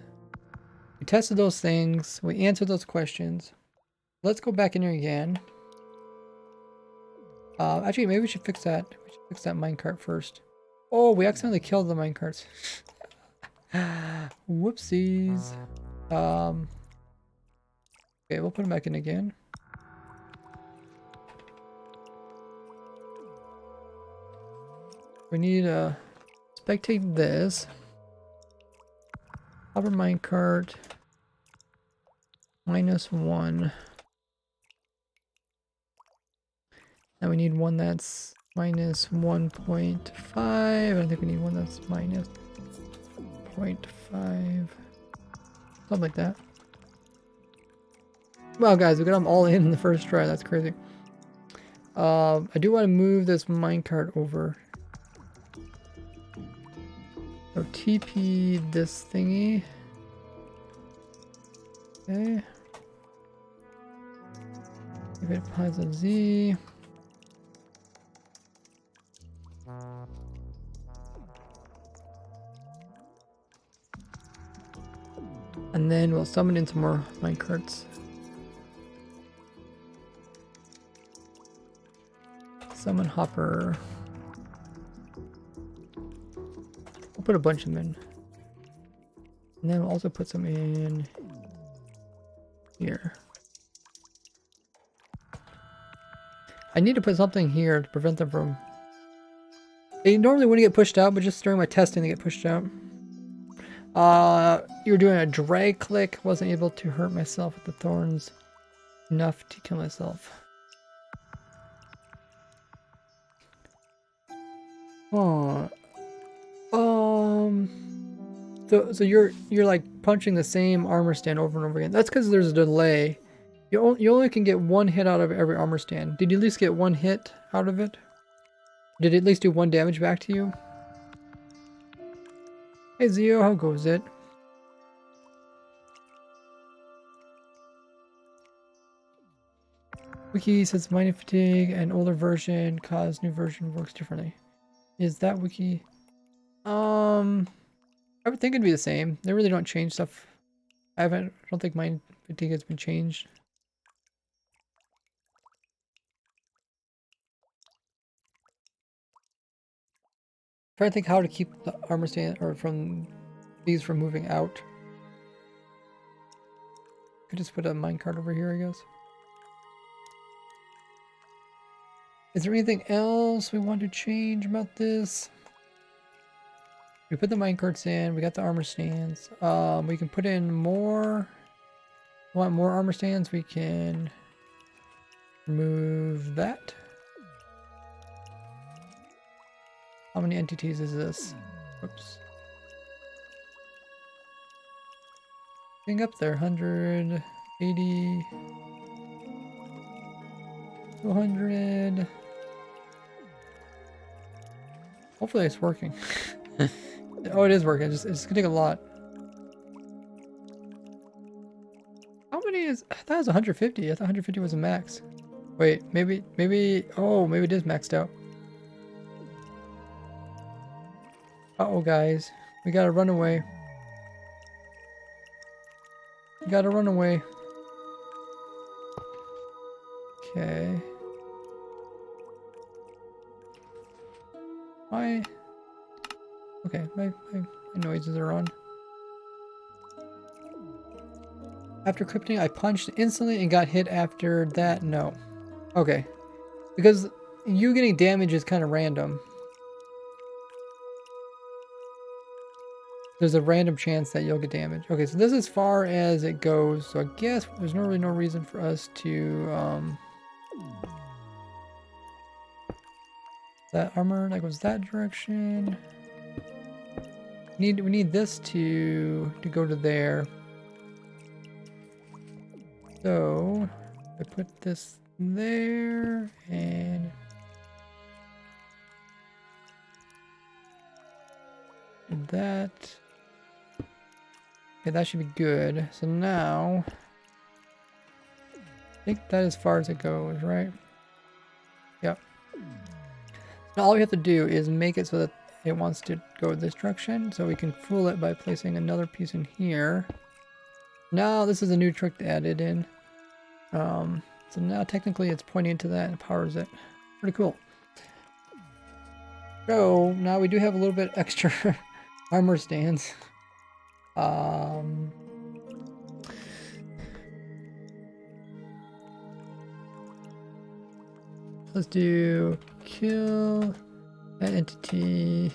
We tested those things. We answered those questions. Let's go back in here again. Actually, maybe we should fix that. We should fix that minecart first. Oh, we accidentally killed the minecarts. Whoopsies. Okay, we'll put them back in again. We need to spectate this. Hover minecart. -1. Now we need one that's -1.5. I think we need one that's -0.5. Something like that. Well, guys, we got them all in the first try. That's crazy. I do want to move this minecart over. So TP this thingy. Okay. If it applies a Z. And then we'll summon in some more minecarts. Summon hopper. We'll put a bunch of them in. And then we'll also put some in here. I need to put something here to prevent them from... They normally wouldn't get pushed out, but just during my testing they get pushed out. You were doing a drag click. Wasn't able to hurt myself with the thorns enough to kill myself. Oh. So you're like punching the same armor stand over and over again. That's because there's a delay. You only can get 1 hit out of every armor stand. Did you at least get 1 hit out of it? Did it at least do 1 damage back to you? Hey Zio, how goes it? Wiki says mining fatigue and older version cause new version works differently. Is that wiki? I would think it'd be the same. They really don't change stuff. I don't think mining fatigue has been changed. Trying to think how to keep the armor stand or from these from moving out. Could just put a minecart over here, I guess. Is there anything else we want to change about this? We put the minecarts in, we got the armor stands. We can put in more. Want more armor stands? We can remove that. How many entities is this? Oops. Getting up there, 180, 200. Hopefully it's working. Oh, it is working. It's gonna take a lot. How many is? I thought it was 150. I thought 150 was a max. Wait, maybe. Oh, maybe it is maxed out. Uh-oh, guys. We gotta run away. We gotta run away. Okay. Why? Okay, my noises are on. After crypting, I punched instantly and got hit after that. No. Okay. Because you getting damage is kind of random. There's a random chance that you'll get damage. Okay, so this is as far as it goes. So I guess there's really no reason for us to that armor that goes that direction. We need this to go to there. So I put this there and that. Okay, that should be good. So now I think that is as far as it goes, right? Yep. Now all we have to do is make it so that it wants to go this direction. So we can fool it by placing another piece in here. Now this is a new trick added in. So now technically it's pointing to that and powers it. Pretty cool. So now we do have a little bit extra armor stands. Let's do kill that entity.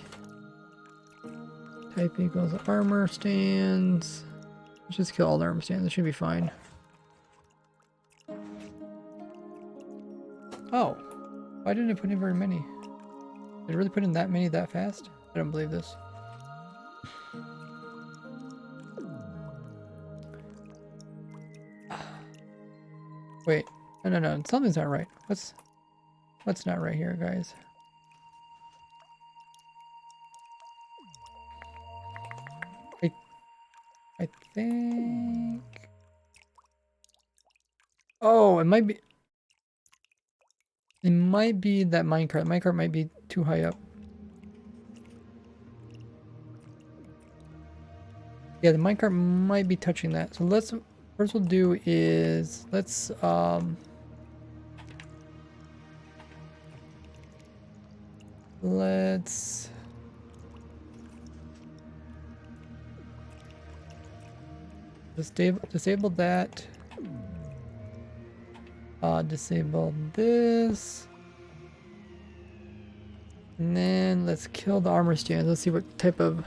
Type equals armor stands. Let's just kill all the armor stands. That should be fine. Oh, why didn't it put in very many? Did it really put in that many that fast? I don't believe this. Wait, no, something's not right. What's not right here, guys? I think. Oh, it might be. It might be that minecart. Minecart might be too high up. Yeah, the minecart might be touching that. So let's first we'll do is let's disable that. Disable this. And then let's kill the armor stands. Let's see what type of.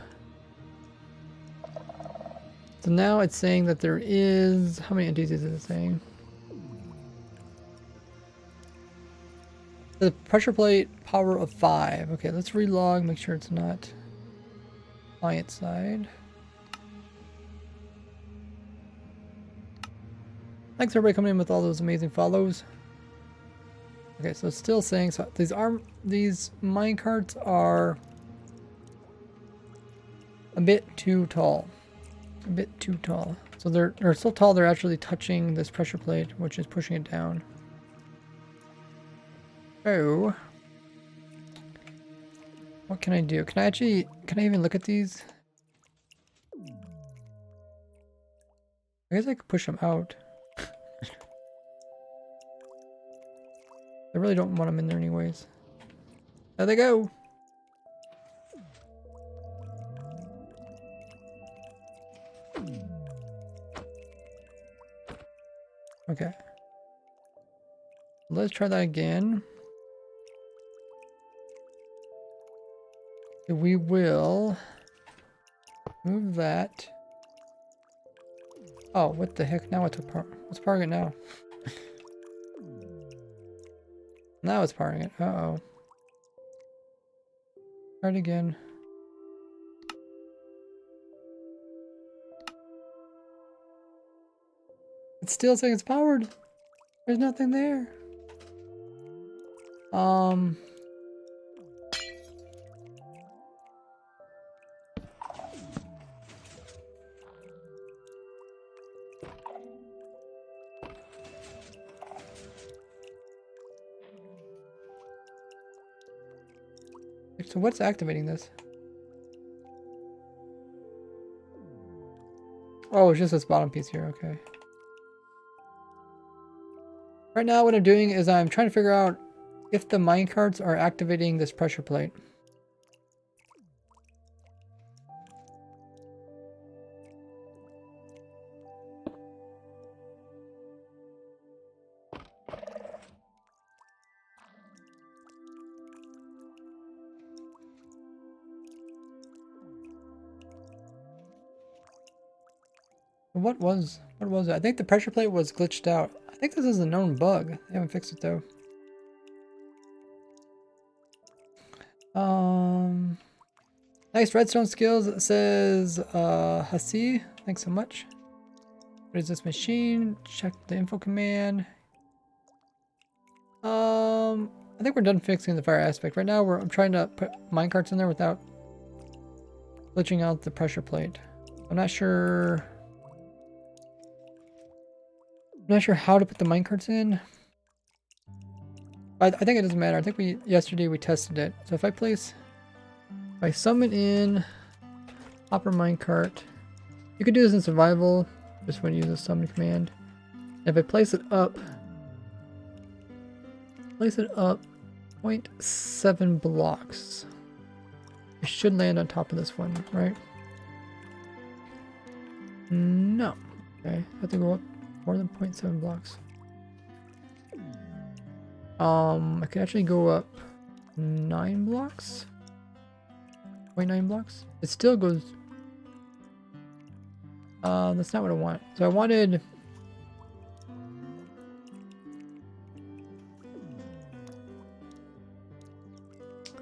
So now it's saying that there is. How many entities is it saying? The pressure plate power of 5. Okay, let's relog. Make sure it's not client side. Thanks everybody coming in with all those amazing follows. Okay, so it's still saying so these minecarts are a bit too tall. A bit too tall. So they're so tall they're actually touching this pressure plate, which is pushing it down. Oh. What can I do? Can I even look at these? I guess I could push them out. I really don't want them in there anyways. There they go. Okay. Let's try that again. We will move that. Oh, what the heck? Now what's powering it now? Now it's powering it. Uh-oh. Try it again. It still saying it's powered. There's nothing there. So what's activating this? Oh, it's just this bottom piece here, okay. Right now what I'm doing is I'm trying to figure out if the minecarts are activating this pressure plate. What was it? I think the pressure plate was glitched out. I think this is a known bug. They haven't fixed it though. Nice redstone skills. It says Hasi. Thanks so much. What is this machine? Check the info command. I think we're done fixing the fire aspect. Right now I'm trying to put minecarts in there without glitching out the pressure plate. I'm not sure how to put the minecarts in. I think it doesn't matter. I think yesterday we tested it. So if I summon in hopper minecart, you could do this in survival, just when you use the summon command. If I place it up 0.7 blocks, it should land on top of this one, right? No. Okay, I have to go up more than 0.7 blocks. I could actually go up 9 blocks. 0.9 blocks. It still goes. That's not what I want. So I wanted.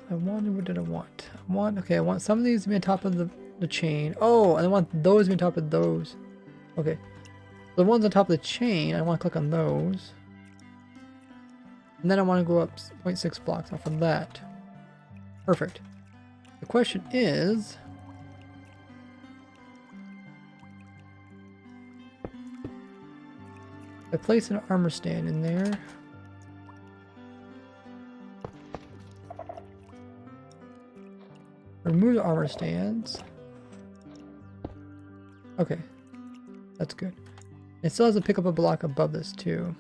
What did I want? I want some of these to be on top of the chain. Oh, and I want those to be on top of those. Okay. The ones on top of the chain, I want to click on those. And then I want to go up 0.6 blocks off of that. Perfect. The question is... I place an armor stand in there. Remove the armor stands. Okay. That's good. It still has to pick up a block above this too.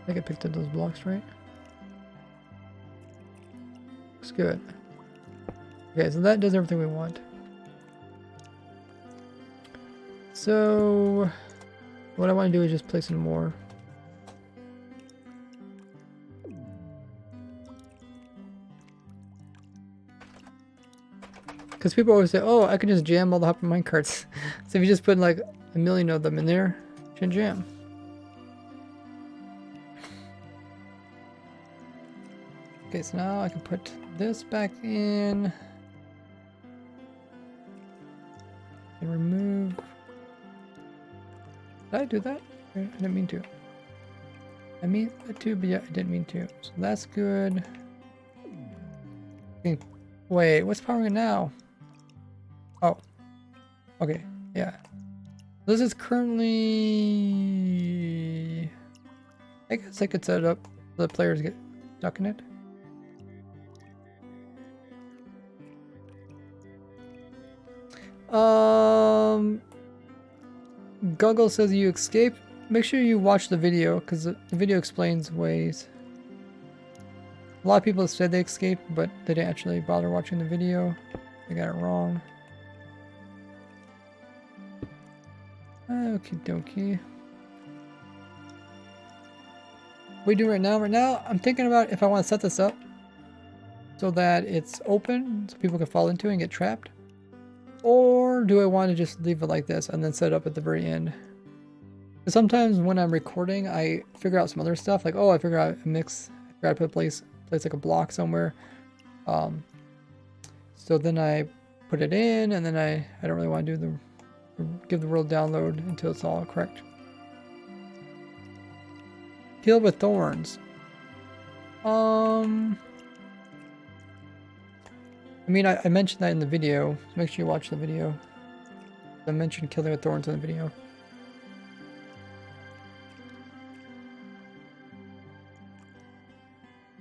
I think I picked up those blocks right. Looks good. Okay, so that does everything we want. So what I want to do is just place in more. Because people always say, oh, I can just jam all the hopper minecarts. So if you just put like a million of them in there, you can jam. Okay, so now I can put this back in. And remove. Did I do that? I didn't mean to. I mean to, but yeah, I didn't mean to. So that's good. Wait, what's powering it now? Oh. Okay, yeah. This is currently... I guess I could set it up so the players get stuck in it. Guggle says you escape. Make sure you watch the video because the video explains ways. A lot of people said they escaped, but they didn't actually bother watching the video. They got it wrong. Okie dokie. What we do right now? Right now, I'm thinking about if I want to set this up so that it's open so people can fall into it and get trapped. Or do I want to just leave it like this and then set it up at the very end? Sometimes when I'm recording, I figure out some other stuff. Like, oh, I figure out a mix. I forgot to put place like a block somewhere. So then I put it in, and then I don't really want to do give the world download until it's all correct. Heal with thorns. I mean, I mentioned that in the video. So make sure you watch the video. I mentioned killing with thorns in the video.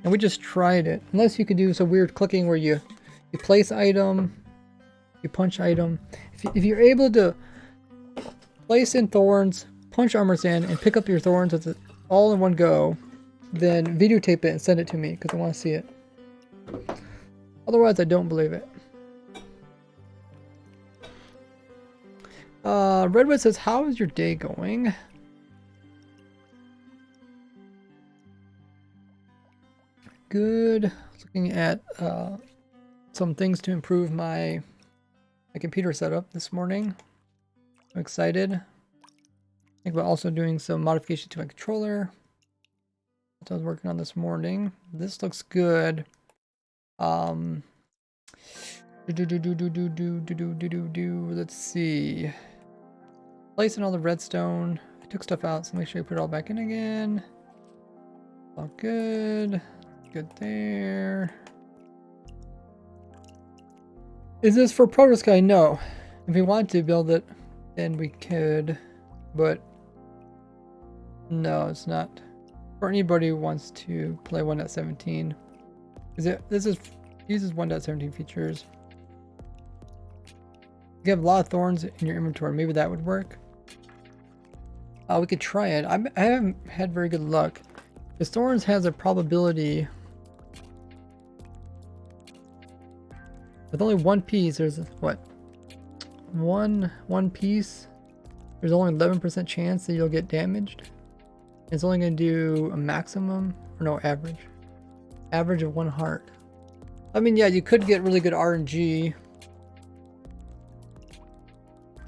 And we just tried it. Unless you could do some weird clicking where you place item, you punch item. If you're able to place in thorns, punch armor sand, and pick up your thorns all in one go, then videotape it and send it to me because I want to see it. Otherwise, I don't believe it. Redwood says, how is your day going? Good. Looking at some things to improve my computer setup this morning. I'm excited. I think about also doing some modifications to my controller. That's what I was working on this morning. This looks good. Let's see. Placing all the redstone. I took stuff out, so make sure you put it all back in again. All good. Good there. Is this for Protosky? No. If we want to build it, then we could, but no, it's not. For anybody who wants to play 1.17, this uses 1.17 features. You have a lot of thorns in your inventory. Maybe that would work. We could try it. I haven't had very good luck. The thorns has a probability. With only one piece, there's what? One piece. There's only 11% chance that you'll get damaged. It's only going to do a maximum, or no, average. Average of 1 heart. I mean, yeah, you could get really good RNG.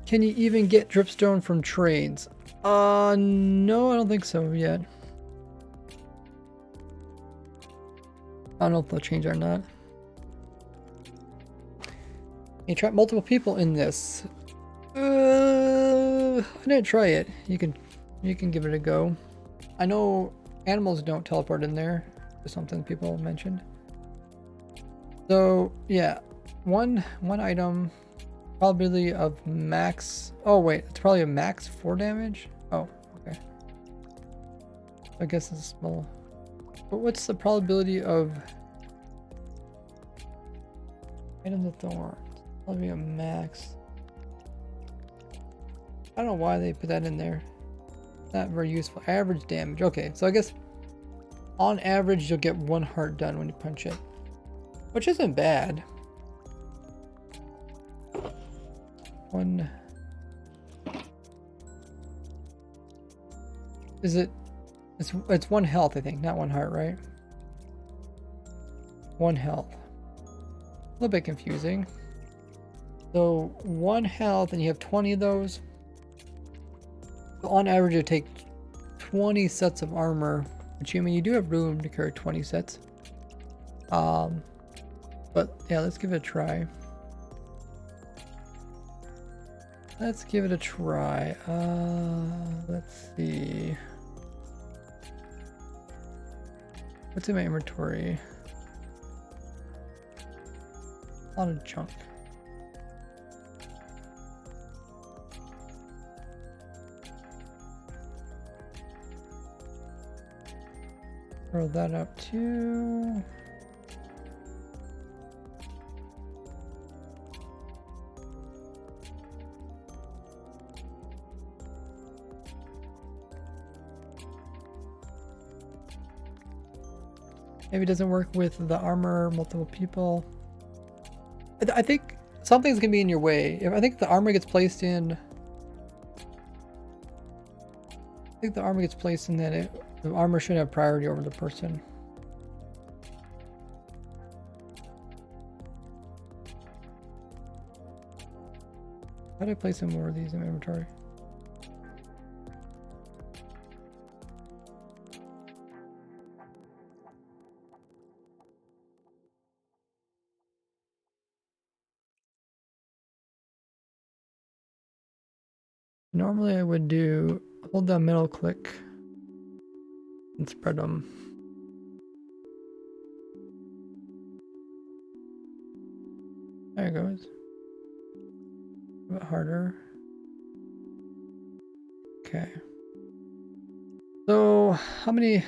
Can you even get dripstone from trades? No, I don't think so yet. I don't know if they'll change or not. You trap multiple people in this. I didn't try it. You can give it a go. I know animals don't teleport in there. It's something people mentioned. So yeah, one item, probability of max. Oh wait, it's probably a max 4 damage. Oh, okay. I guess it's small. But what's the probability of item of thorns? Probably a max. I don't know why they put that in there. Not very useful. Average damage. Okay, so I guess on average you'll get 1 heart done when you punch it, which isn't bad. One. Is it? It's 1 health, I think, not 1 heart, right? 1 health. A little bit confusing. So 1 health, and you have 20 of those. So on average, it take 20 sets of armor, which, I mean, you do have room to carry 20 sets. But yeah, let's give it a try. Let's give it a try. Let's see. What's in my inventory? A lot of junk. Throw that up too. Maybe it doesn't work with the armor, multiple people. I think something's gonna be in your way. If I think the armor gets placed in, that the armor should have priority over the person. How do I place some more of these in my inventory? Normally I would hold down middle click and spread them. There it goes. A bit harder. Okay. So how many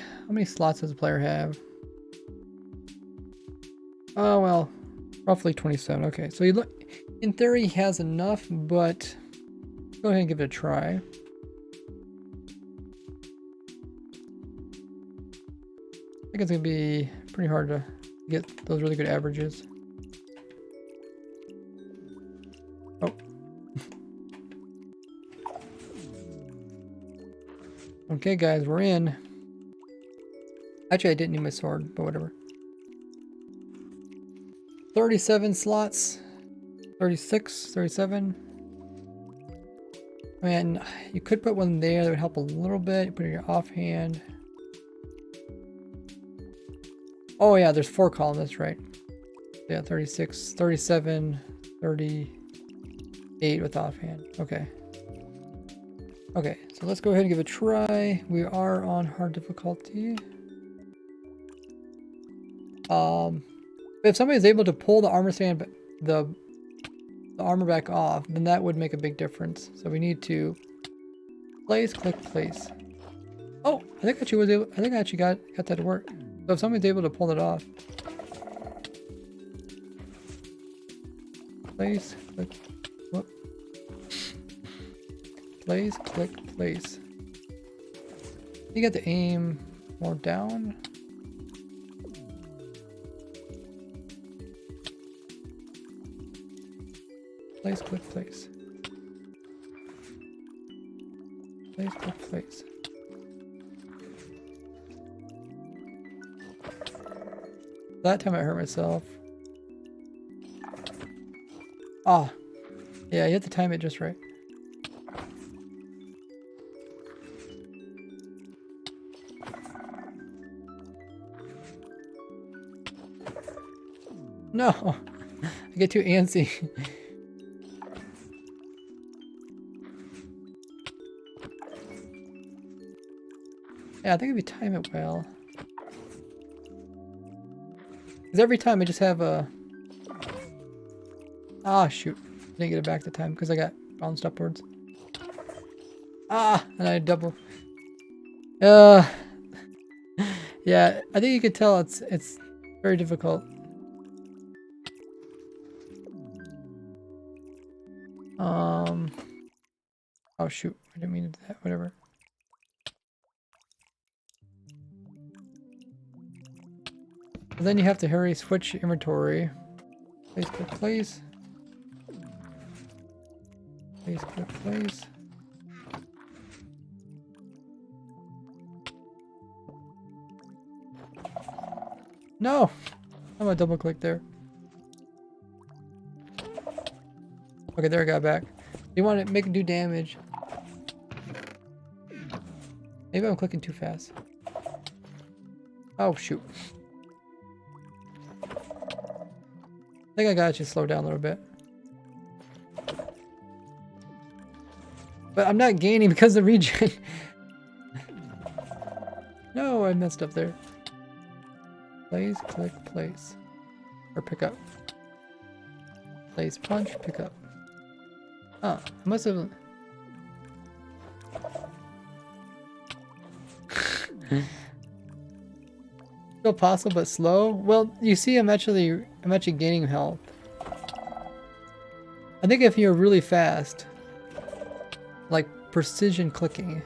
slots does the player have? Oh well, roughly 27. Okay, so in theory he has enough, but go ahead and give it a try. I think it's gonna be pretty hard to get those really good averages. Oh. Okay guys, we're in. Actually I didn't need my sword, but whatever. 37 slots. 36, 37. I mean, you could put one there that would help a little bit. You put it in your offhand. Oh yeah, there's 4 columns, that's right. Yeah, 36, 37, 38 with offhand. Okay. Okay, so let's go ahead and give it a try. We are on hard difficulty. If somebody is able to pull the armor stand, the armor back off, then that would make a big difference. So we need to place, click, place. Oh, I think I actually got that to work. So if somebody's able to pull it off. Place, click, whoop. Place, click, place. You got to aim more down. Place, click, place. Place, click, place. That time I hurt myself. Ah. Yeah, you have to time it just right. No! I get too antsy. Yeah, I think if you time it well. Because every time I just have a... Ah, shoot. I didn't get it back the time because I got bounced upwards. Ah! And I double... Yeah, I think you could tell it's very difficult. Oh shoot, I didn't mean to do that, whatever. And then you have to hurry, switch inventory. Place, click, place. Place, click, place. No! I'm gonna double click there. Okay, there I got back. You want to make it do damage. Maybe I'm clicking too fast. Oh, shoot. I think I got you slow down a little bit. But I'm not gaining because of the regen. No, I messed up there. Place, click, place. Or pick up. Place, punch, pick up. Oh, I must have... Still possible, but slow? Well, you see I'm actually gaining health. I think if you're really fast, like precision clicking.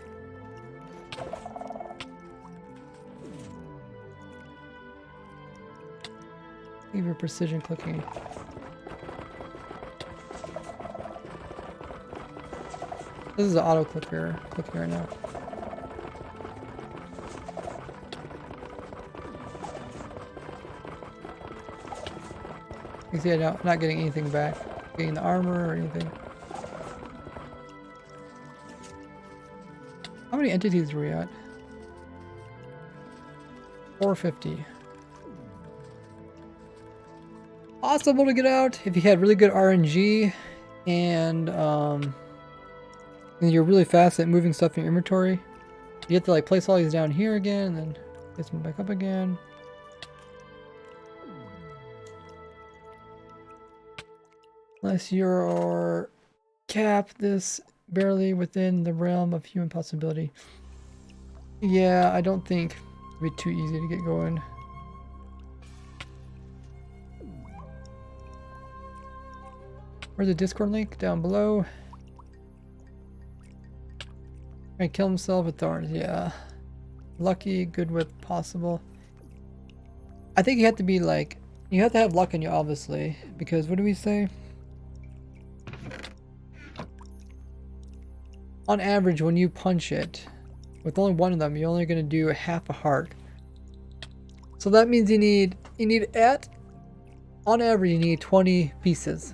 If you're precision clicking. This is an auto clicker clicking right now. You see, I'm not getting anything back. Getting the armor or anything. How many entities are we at? 450. Possible to get out if you had really good RNG and And you're really fast at moving stuff in your inventory. You have to like place all these down here again, and then place them back up again. Unless you're capped this barely within the realm of human possibility. Yeah, I don't think it'd be too easy to get going. Where's the Discord link? Down below. Trying to kill himself with thorns, yeah. Lucky, good with possible. I think you have to be like, you have to have luck in you, obviously, because what do we say? On average, when you punch it, with only one of them, you're only going to do half a heart. So that means you need on average, you need 20 pieces.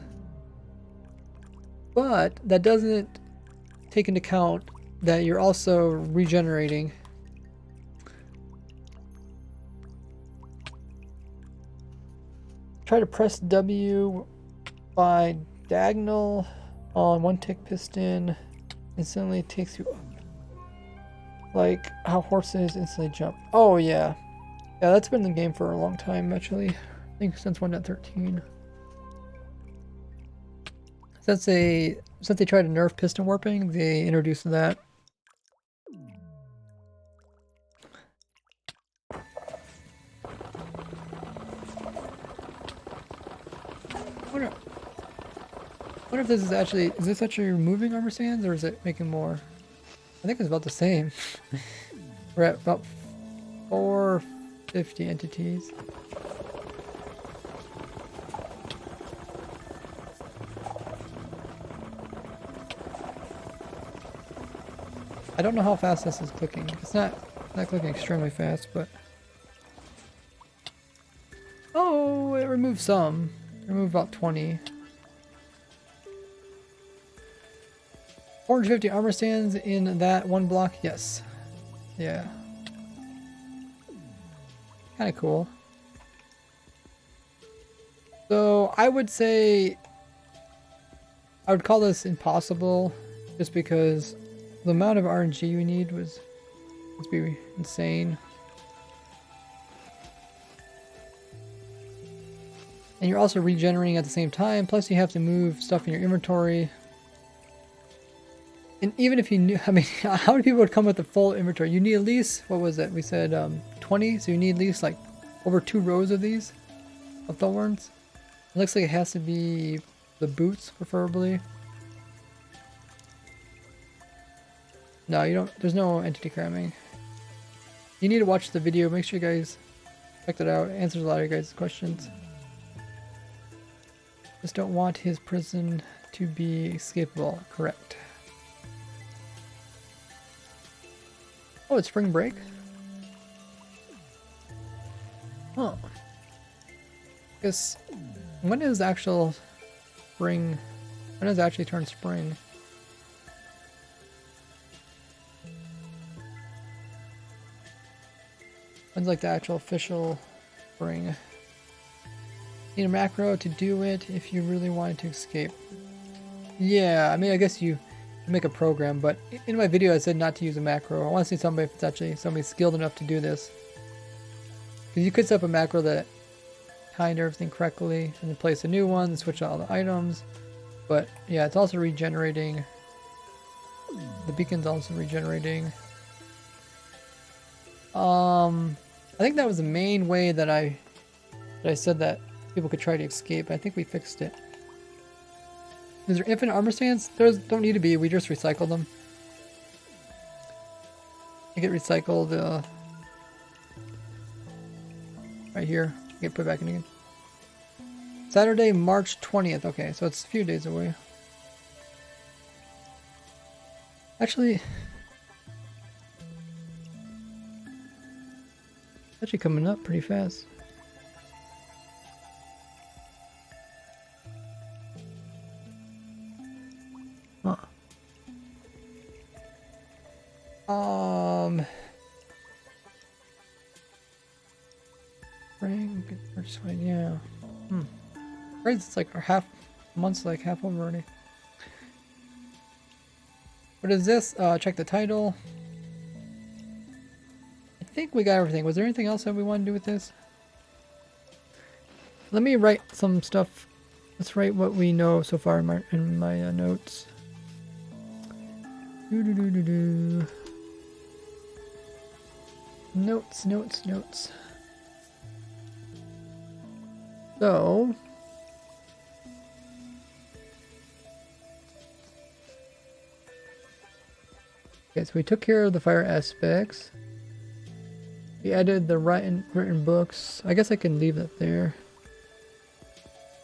But that doesn't take into account that you're also regenerating. Try to press W by diagonal on one tick piston. Instantly takes you up. Like how horses instantly jump. Oh yeah. Yeah, that's been in the game for a long time actually. I think since 1.13. Since they tried to nerf piston warping, they introduced that. I wonder if this is actually removing armor stands, or is it making more? I think it's about the same. We're at about 450 entities. I don't know how fast this is clicking. It's not clicking extremely fast, but oh, it removed some. It removed about 20. 450 armor stands in that one block? Yes. Yeah. Kind of cool. So I would say I would call this impossible just because the amount of RNG you need must be insane. And you're also regenerating at the same time, plus you have to move stuff in your inventory. And even if you knew, I mean, how many people would come with a full inventory? You need at least, what was it? We said 20, so you need at least like over 2 rows of these, of thorns. It looks like it has to be the boots, preferably. No, you don't, there's no entity cramming. You need to watch the video, make sure you guys check that out. It answers a lot of your guys' questions. Just don't want his prison to be escapable, correct. Oh, it's spring break? Huh. Guess, when is actual spring? When does it actually turn spring? When's like the actual official spring? Need a macro to do it if you really wanted to escape. Yeah, I mean, I guess you make a program, but in my video I said not to use a macro. I want to see somebody if it's actually somebody skilled enough to do this. Because you could set up a macro that timed everything correctly and then place a new one and switch out all the items. But yeah, it's also regenerating. The beacon's also regenerating. I think that was the main way that I said that people could try to escape. I think we fixed it. Is there infinite armor stands? There don't need to be. We just recycle them. They get recycled right here. Get put back in again. Saturday, March 20th. Okay, so it's a few days away. Actually coming up pretty fast. Huh. Spring, first one, yeah. Right, it's like our month's like half over already. What is this? Check the title. I think we got everything. Was there anything else that we want to do with this? Let me write some stuff. Let's write what we know so far in my notes. Notes. So, okay, so we took care of the fire aspects. We added the written books. I guess I can leave that there.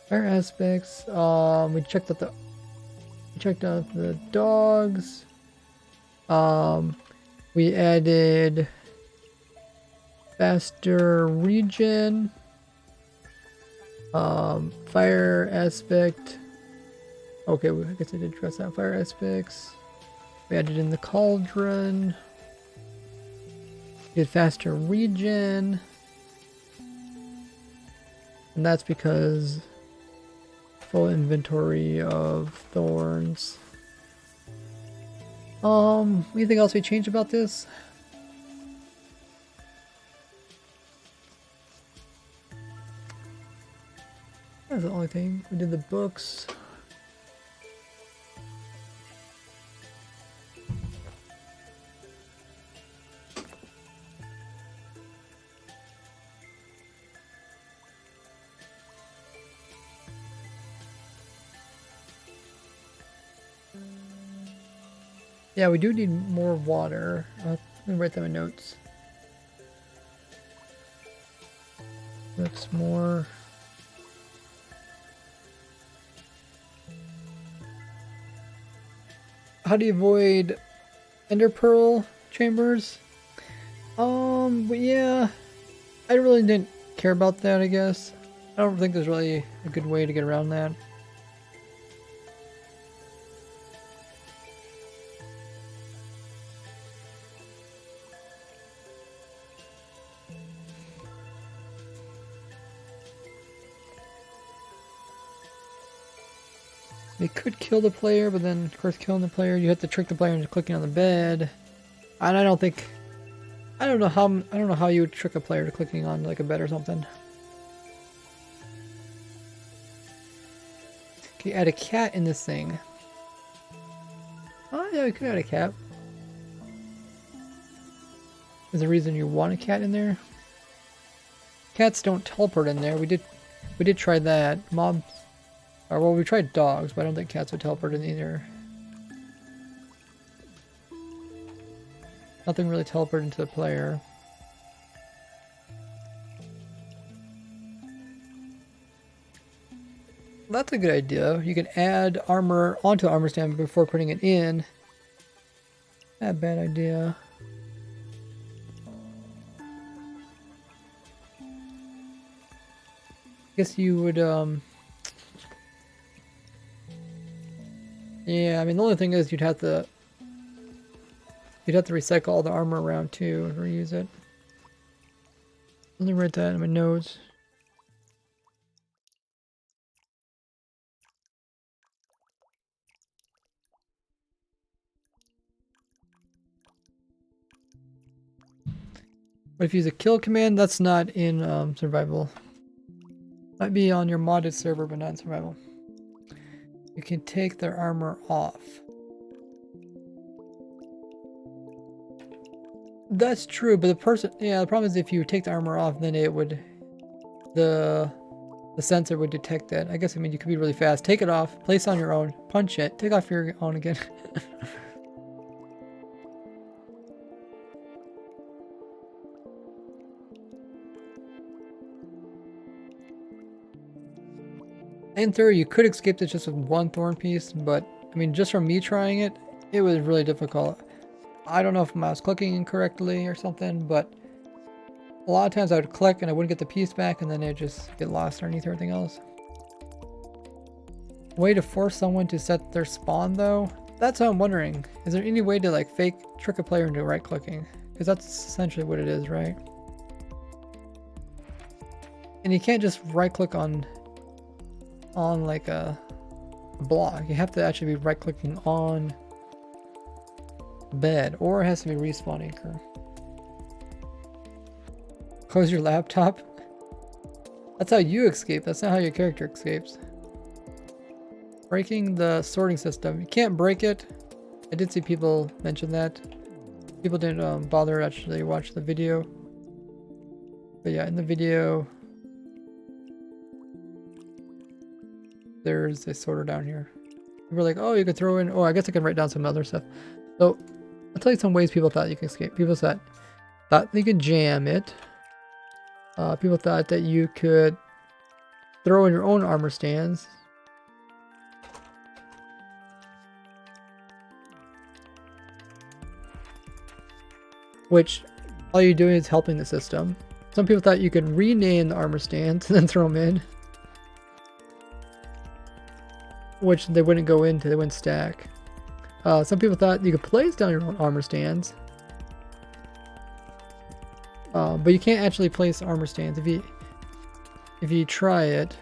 Fire aspects. We checked out the dogs. We added faster regen. Fire aspect. Okay, I guess I did address that. Fire aspects. We added in the cauldron. Did faster regen. And that's because full inventory of thorns. Anything else we changed about this? That's the only thing. We did the books. Yeah, we do need more water. Let me write them in notes. That's more. How do you avoid ender pearl chambers? But yeah, I really didn't care about that, I guess. I don't think there's really a good way to get around that. They could kill the player, but then, of course, killing the player, you have to trick the player into clicking on the bed. And I don't know how you would trick a player to clicking on like a bed or something. Okay, add a cat in this thing. Oh yeah, we could add a cat. Is there a reason you want a cat in there? Cats don't teleport in there. We did try that. Mobs. Or, well, we tried dogs, but I don't think cats would teleport in either. Nothing really teleported into the player. That's a good idea. You can add armor onto armor stand before putting it in. Not a bad idea. Guess you would, yeah, I mean, the only thing is you'd have to recycle all the armor around too and reuse it. Let me write that in my notes. But if you use a kill command, that's not in survival. Might be on your modded server, but not in survival. You can take their armor off. That's true, but the problem is if you take the armor off, then it would, the sensor would detect it. I guess, I mean, you could be really fast. Take it off, place on your own, punch it, take off your own again. In theory, you could escape this just with one thorn piece, but I mean, just from me trying it, it was really difficult. I don't know if I was clicking incorrectly or something, but a lot of times I would click and I wouldn't get the piece back, and then it'd just get lost underneath everything else. Way to force someone to set their spawn, though? That's what I'm wondering. Is there any way to like fake trick a player into right clicking? Because that's essentially what it is, right? And you can't just right click on like a block. You have to actually be right clicking on bed, or it has to be respawn anchor. Close your laptop. That's how you escape. That's not how your character escapes. Breaking the sorting system. You can't break it. I did see people mention that. People didn't bother to actually watch the video. But yeah, in the video, there's a sorter down here. We're like, oh, you could throw in. Oh, I guess I can write down some other stuff. So I'll tell you some ways people thought you could escape. People thought they could jam it. People thought that you could throw in your own armor stands. Which all you're doing is helping the system. Some people thought you could rename the armor stands and then throw them in. Which they wouldn't go into, they wouldn't stack. Some people thought you could place down your own armor stands. But you can't actually place armor stands if you try it.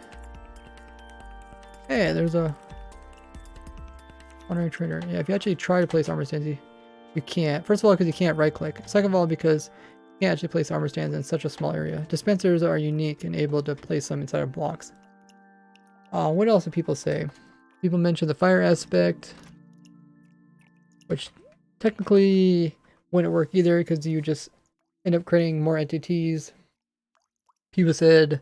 Hey, there's a honorary trader. Yeah, if you actually try to place armor stands, you can't. First of all, because you can't right click. Second of all, because you can't actually place armor stands in such a small area. Dispensers are unique and able to place them inside of blocks. What else do people say? People mention the fire aspect, which technically wouldn't work either because you just end up creating more entities. People said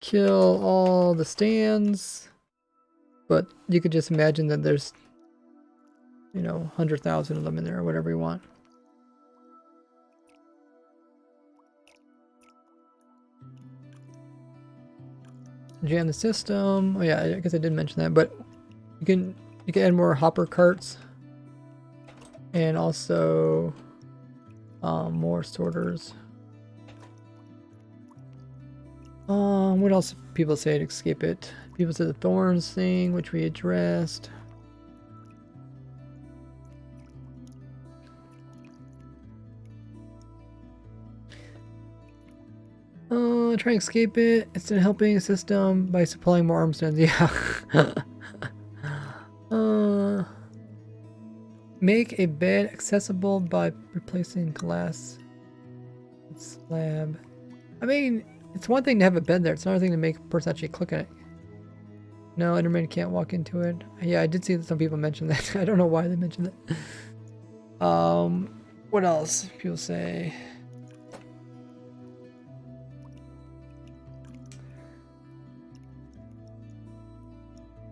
kill all the stands, but you could just imagine that there's, you know, 100,000 of them in there or whatever you want. Jam the system. Oh yeah, I guess I did mention that, but you can add more hopper carts and also more sorters. What else people say to escape it? People said the thorns thing, which we addressed. Try and escape it instead of helping the system by supplying more arm stands. Yeah. Make a bed accessible by replacing glass slab. I mean, it's one thing to have a bed there. It's another thing to make a person actually click on it. No, Enderman can't walk into it. Yeah, I did see that some people mentioned that. I don't know why they mentioned that. What else? People say.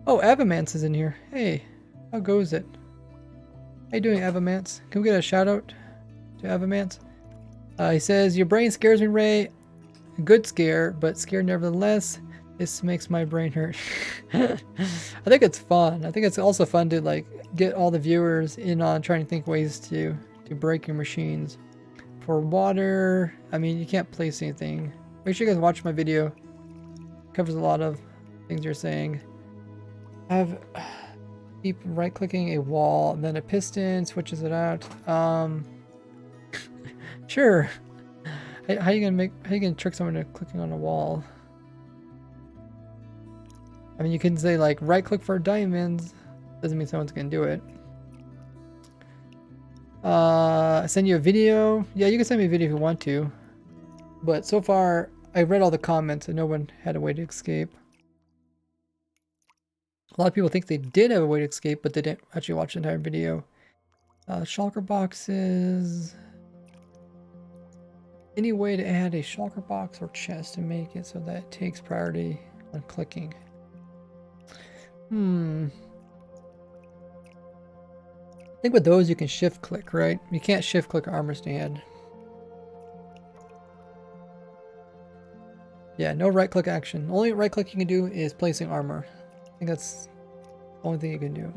Oh, Avamance is in here. Hey, how goes it? How you doing, Avamance? Can we get a shout out to Avamance? He says, your brain scares me, Ray. Good scare, but scared nevertheless. This makes my brain hurt. I think it's fun. I think it's also fun to like get all the viewers in on trying to think ways to break your machines. For water, I mean, you can't place anything. Make sure you guys watch my video. It covers a lot of things you're saying. Keep right clicking a wall, and then a piston switches it out. Sure. How you gonna trick someone into clicking on a wall? I mean, you can say like right click for diamonds. Doesn't mean someone's gonna do it. Send you a video. Yeah, you can send me a video if you want to. But so far, I read all the comments and no one had a way to escape. A lot of people think they did have a way to escape, but they didn't actually watch the entire video. Shulker boxes. Any way to add a shulker box or chest to make it so that it takes priority on clicking? I think with those you can shift click, right? You can't shift click armor stand. Yeah, no right click action. Only right click you can do is placing armor. I think that's the only thing you can do.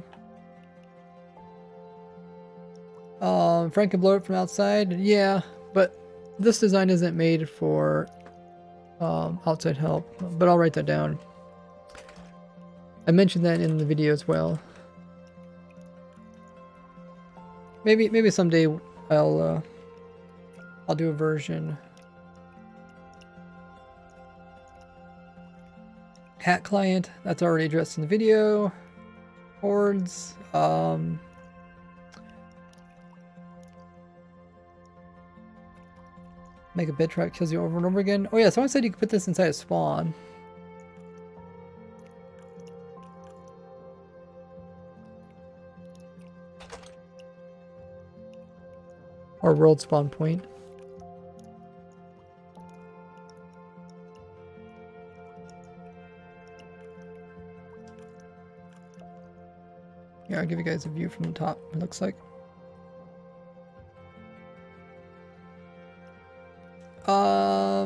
Frank can blow it from outside. Yeah, but this design isn't made for outside help. But I'll write that down. I mentioned that in the video as well. Maybe someday I'll do a version. Hat client, that's already addressed in the video. Hordes, Make a bed trap kills you over and over again. Oh yeah, someone said you could put this inside a spawn. Or world spawn point. Yeah, I'll give you guys a view from the top, it looks like.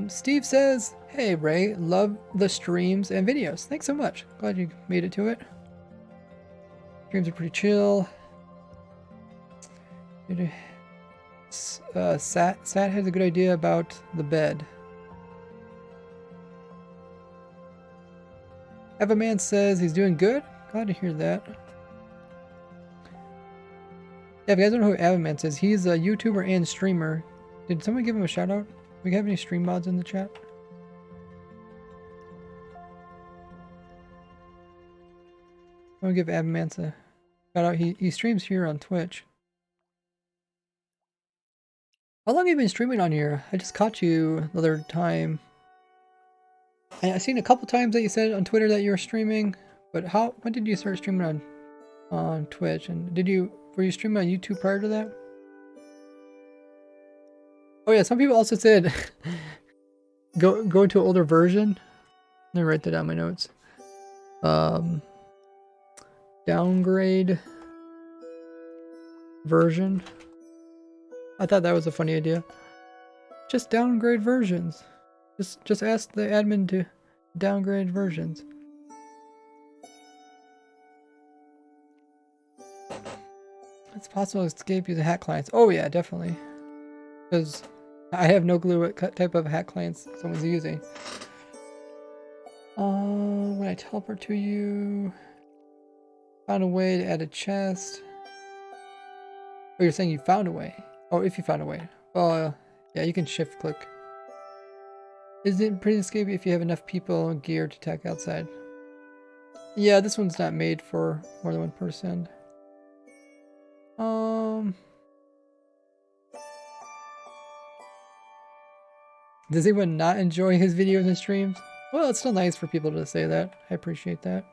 Steve says, hey Ray, love the streams and videos. Thanks so much. Glad you made it to it. Streams are pretty chill. Sat has a good idea about the bed. Evaman says he's doing good. Glad to hear that. Yeah, if you guys don't know who Evaman says, he's a YouTuber and streamer. Did someone give him a shout out? Do we have any stream mods in the chat? I'm gonna give Evaman a shout out. He streams here on Twitch. How long have you been streaming on here? I just caught you the other time. I've seen a couple times that you said on Twitter that you were streaming, but when did you start streaming on Twitch? And were you streaming on YouTube prior to that? Oh yeah, some people also said go to an older version. Let me write that down in my notes. Downgrade version. I thought that was a funny idea. Just downgrade versions. Just ask the admin to downgrade versions. It's possible to escape using hack clients. Oh yeah, definitely. Because I have no clue what type of hack clients someone's using. When I teleport to you, found a way to add a chest. Oh, you're saying you found a way. Oh, if you found a way. Oh, yeah, you can shift click. Is it pretty escapey if you have enough people and gear to attack outside? Yeah, this one's not made for more than one person. Does anyone not enjoy his videos and streams? Well, it's still nice for people to say that. I appreciate that.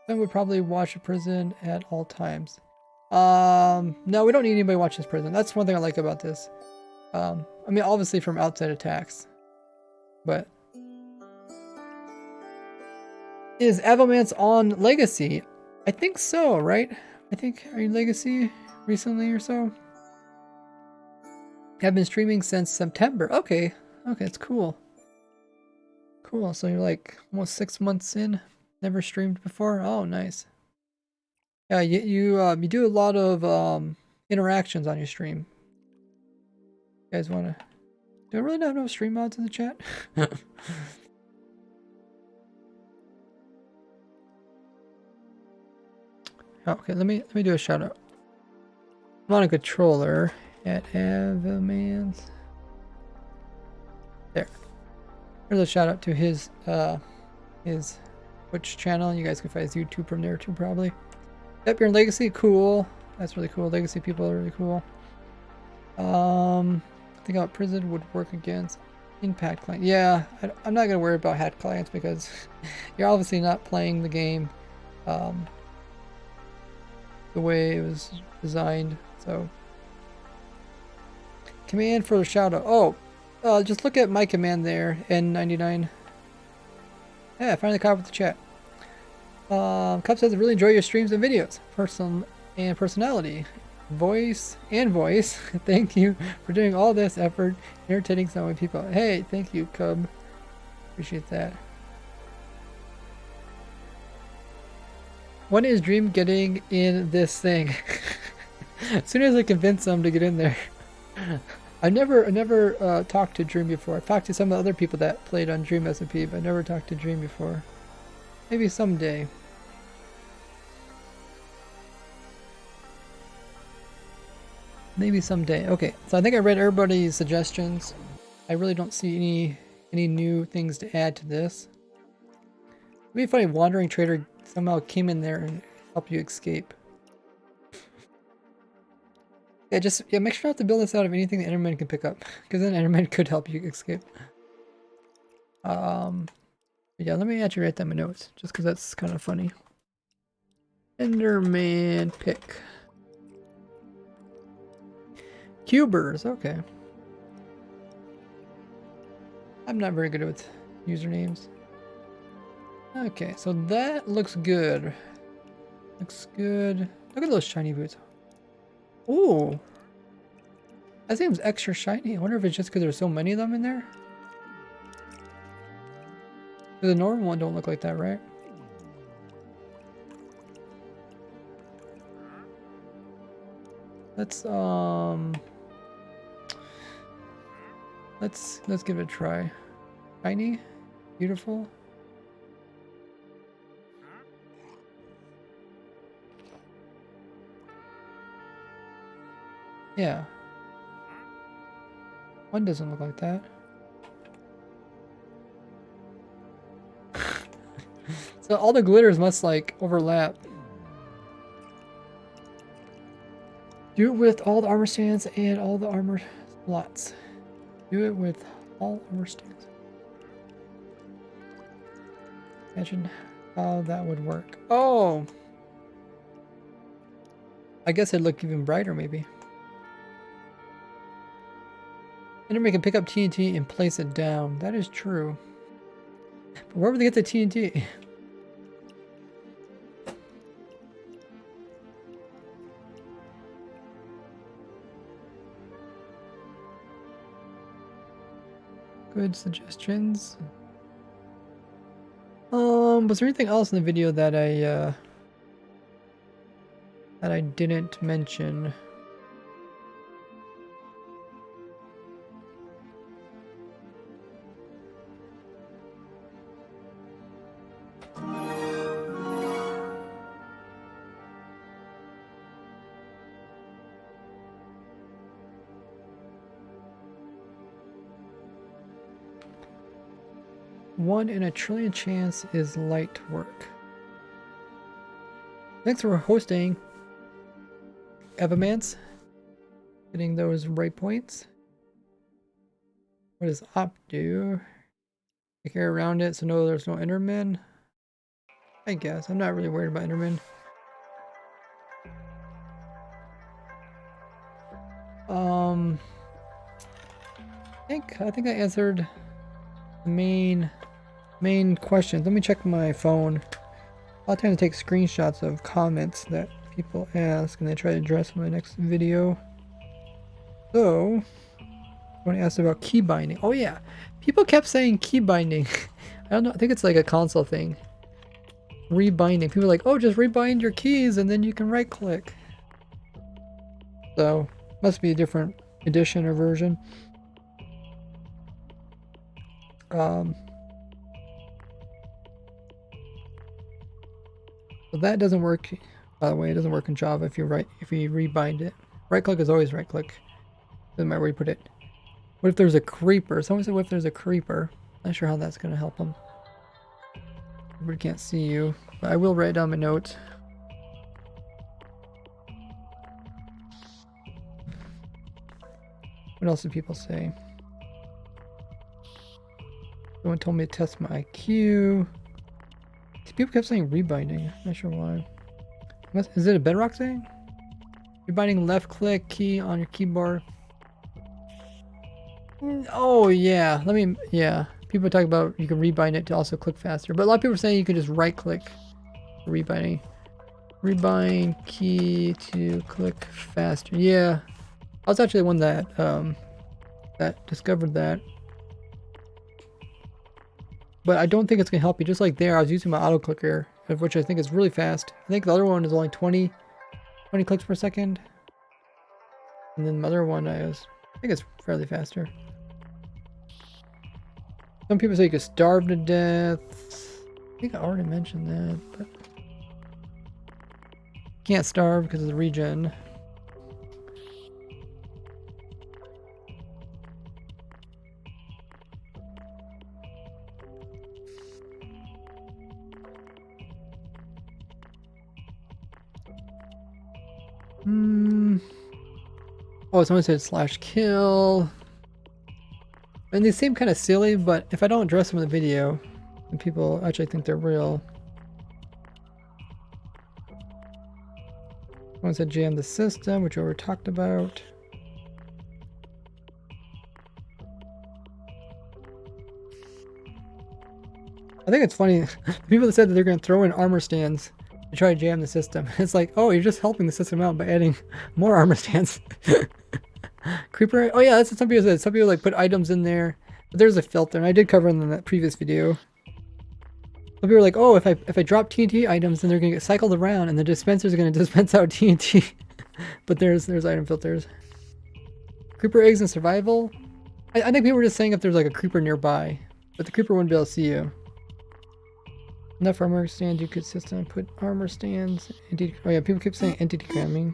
Then would probably watch a prison at all times. No, we don't need anybody watching this prison. That's one thing I like about this. I mean, obviously from outside attacks. But is Avalmance on Legacy? I think so, right? I think, are you Legacy recently or so? Have been streaming since September. Okay. Okay, it's cool. Cool. So you're like almost 6 months in. Never streamed before. Oh, nice. Yeah, you do a lot of interactions on your stream. You guys wanna? Do I really not have no stream mods in the chat? Okay, let me do a shout out. I'm on a controller at Avamans. There. There's a shout out to his Twitch channel. You guys can find his YouTube from there too, probably. Yep, you're in Legacy. Cool. That's really cool. Legacy people are really cool. I think how prison would work against impact client. Yeah, I'm not gonna worry about hack clients because you're obviously not playing the game the way it was designed. So, command for the shout out. Oh, just look at my command there. N99. Yeah, finally caught up with the chat. Cup says, I really enjoy your streams and videos. Personality. Voice. Thank you for doing all this effort, entertaining so many people. Hey, thank you, Cub. Appreciate that. When is Dream getting in this thing? As soon as I convince them to get in there. I never talked to Dream before. I've talked to some of the other people that played on Dream SMP, but I never talked to Dream before. Maybe someday. Maybe someday. Okay, so I think I read everybody's suggestions. I really don't see any new things to add to this. It'd be funny if Wandering Trader somehow came in there and helped you escape. Yeah, just make sure not to build this out of anything the Enderman can pick up, because then Enderman could help you escape. Yeah, let me actually write down my notes, just because that's kind of funny. Enderman pick. Cubers, okay. I'm not very good with usernames. Okay, so that looks good. Looks good. Look at those shiny boots. Ooh. That seems extra shiny. I wonder if it's just because there's so many of them in there. The normal one don't look like that, right? Let's let's give it a try. Shiny, beautiful. Yeah. One doesn't look like that. So all the glitters must like overlap. Do it with all the armor stands and all the armor slots. Do it with all armor stands. Imagine how that would work. Oh! I guess it'd look even brighter maybe. Enderman can pick up TNT and place it down. That is true. But where would they get the TNT? Good suggestions. Was there anything else in the video that I didn't mention? One in a trillion chance is light work. Thanks for hosting, Evamance. Getting those right points. What does op do? Take care around it so no, there's no Enderman. I guess. I'm not really worried about Enderman. I think I answered the main questions. Let me check my phone. I'll tend to take screenshots of comments that people ask and I try to address in my next video. So, I want to ask about key binding. Oh yeah, people kept saying key binding. I don't know. I think it's like a console thing. Rebinding. People are like, oh, just rebind your keys and then you can right click. So, must be a different edition or version. So that doesn't work. By the way, it doesn't work in Java if you rebind it. Right click is always right click. Doesn't matter where you put it. What if there's a creeper? Someone said what if there's a creeper? Not sure how that's gonna help them. We can't see you, but I will write down my notes. What else did people say? Someone told me to test my IQ. People kept saying rebinding. I'm not sure why. Is it a bedrock thing? Rebinding left click key on your keyboard. Oh yeah, yeah. People talk about you can rebind it to also click faster, but a lot of people are saying you can just right click rebinding. Rebind key to click faster. Yeah, I was actually the one that discovered that. But I don't think it's gonna help you. Just like there, I was using my auto clicker, which I think is really fast. I think the other one is only 20 clicks per second. And then the other one I think it's fairly faster. Some people say you could starve to death. I think I already mentioned that, but can't starve because of the regen. Oh, someone said slash kill. And they seem kind of silly, but if I don't address them in the video, then people actually think they're real. Someone said jam the system, which we already talked about. I think it's funny, people that said that they're going to throw in armor stands to try to jam the system. It's like, oh, you're just helping the system out by adding more armor stands. Creeper, oh yeah, that's what some people said. Some people like put items in there, but there's a filter, and I did cover them in that previous video. Some people are like, oh, if I drop TNT items, then they're going to get cycled around, and the dispenser's going to dispense out TNT. But there's item filters. Creeper eggs and survival. I think people were just saying if there's like a creeper nearby, but the creeper wouldn't be able to see you. Enough armor stands, you could system put armor stands. Oh yeah, people keep saying entity cramming.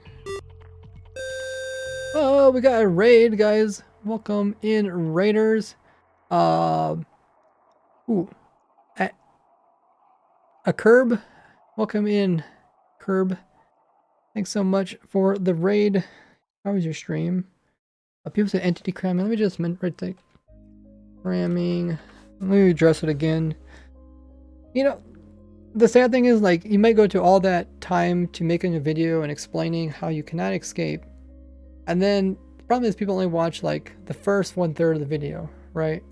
Oh, we got a raid, guys. Welcome in, raiders. Ooh. A curb. Welcome in, curb. Thanks so much for the raid. How was your stream? People said entity cramming. Let me just write the cramming. Let me address it again. You know, the sad thing is, like, you might go to all that time to making a video and explaining how you cannot escape, and then the problem is people only watch like the first 1/3 of the video, right?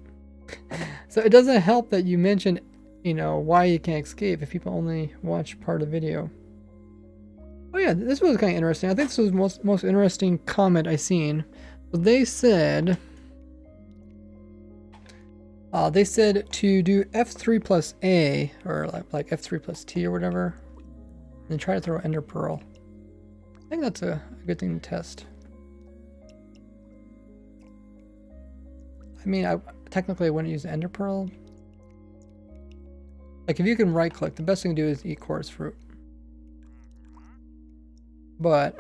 So it doesn't help that you mention, you know, why you can't escape if people only watch part of the video. Oh yeah, this was kind of interesting. I think this was the most interesting comment I seen. So they said to do F3 plus A, or like F3 plus T or whatever, and try to throw Ender Pearl. I think that's a good thing to test. I mean, technically I wouldn't use Ender Pearl. Like, if you can right click, the best thing to do is eat chorus fruit. But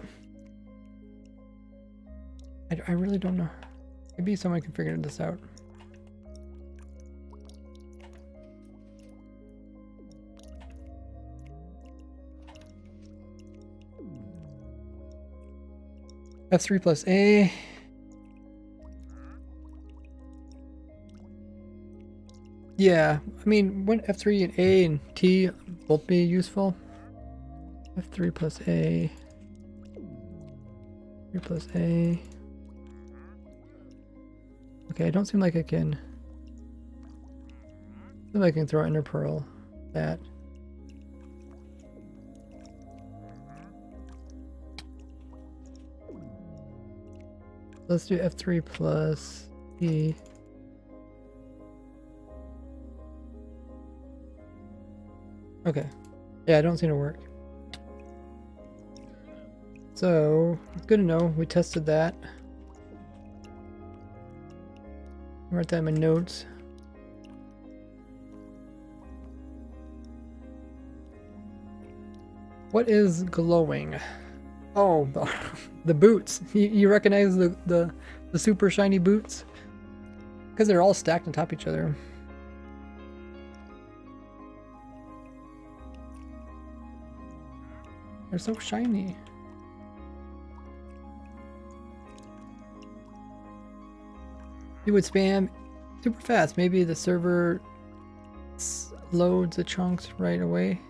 I really don't know. Maybe someone can figure this out. F3 plus A. Yeah, I mean, wouldn't F3 and A and T both be useful? F3 plus A. 3 plus A. Okay, I don't seem like I can. Seems like I can throw Ender Pearl. That. Let's do F3 plus E. Okay. Yeah, I don't seem to work. So, it's good to know. We tested that. Write that in my notes. What is glowing? Oh, the boots. You recognize the super shiny boots? Because they're all stacked on top of each other. They're so shiny. You would spam super fast. Maybe the server loads the chunks right away.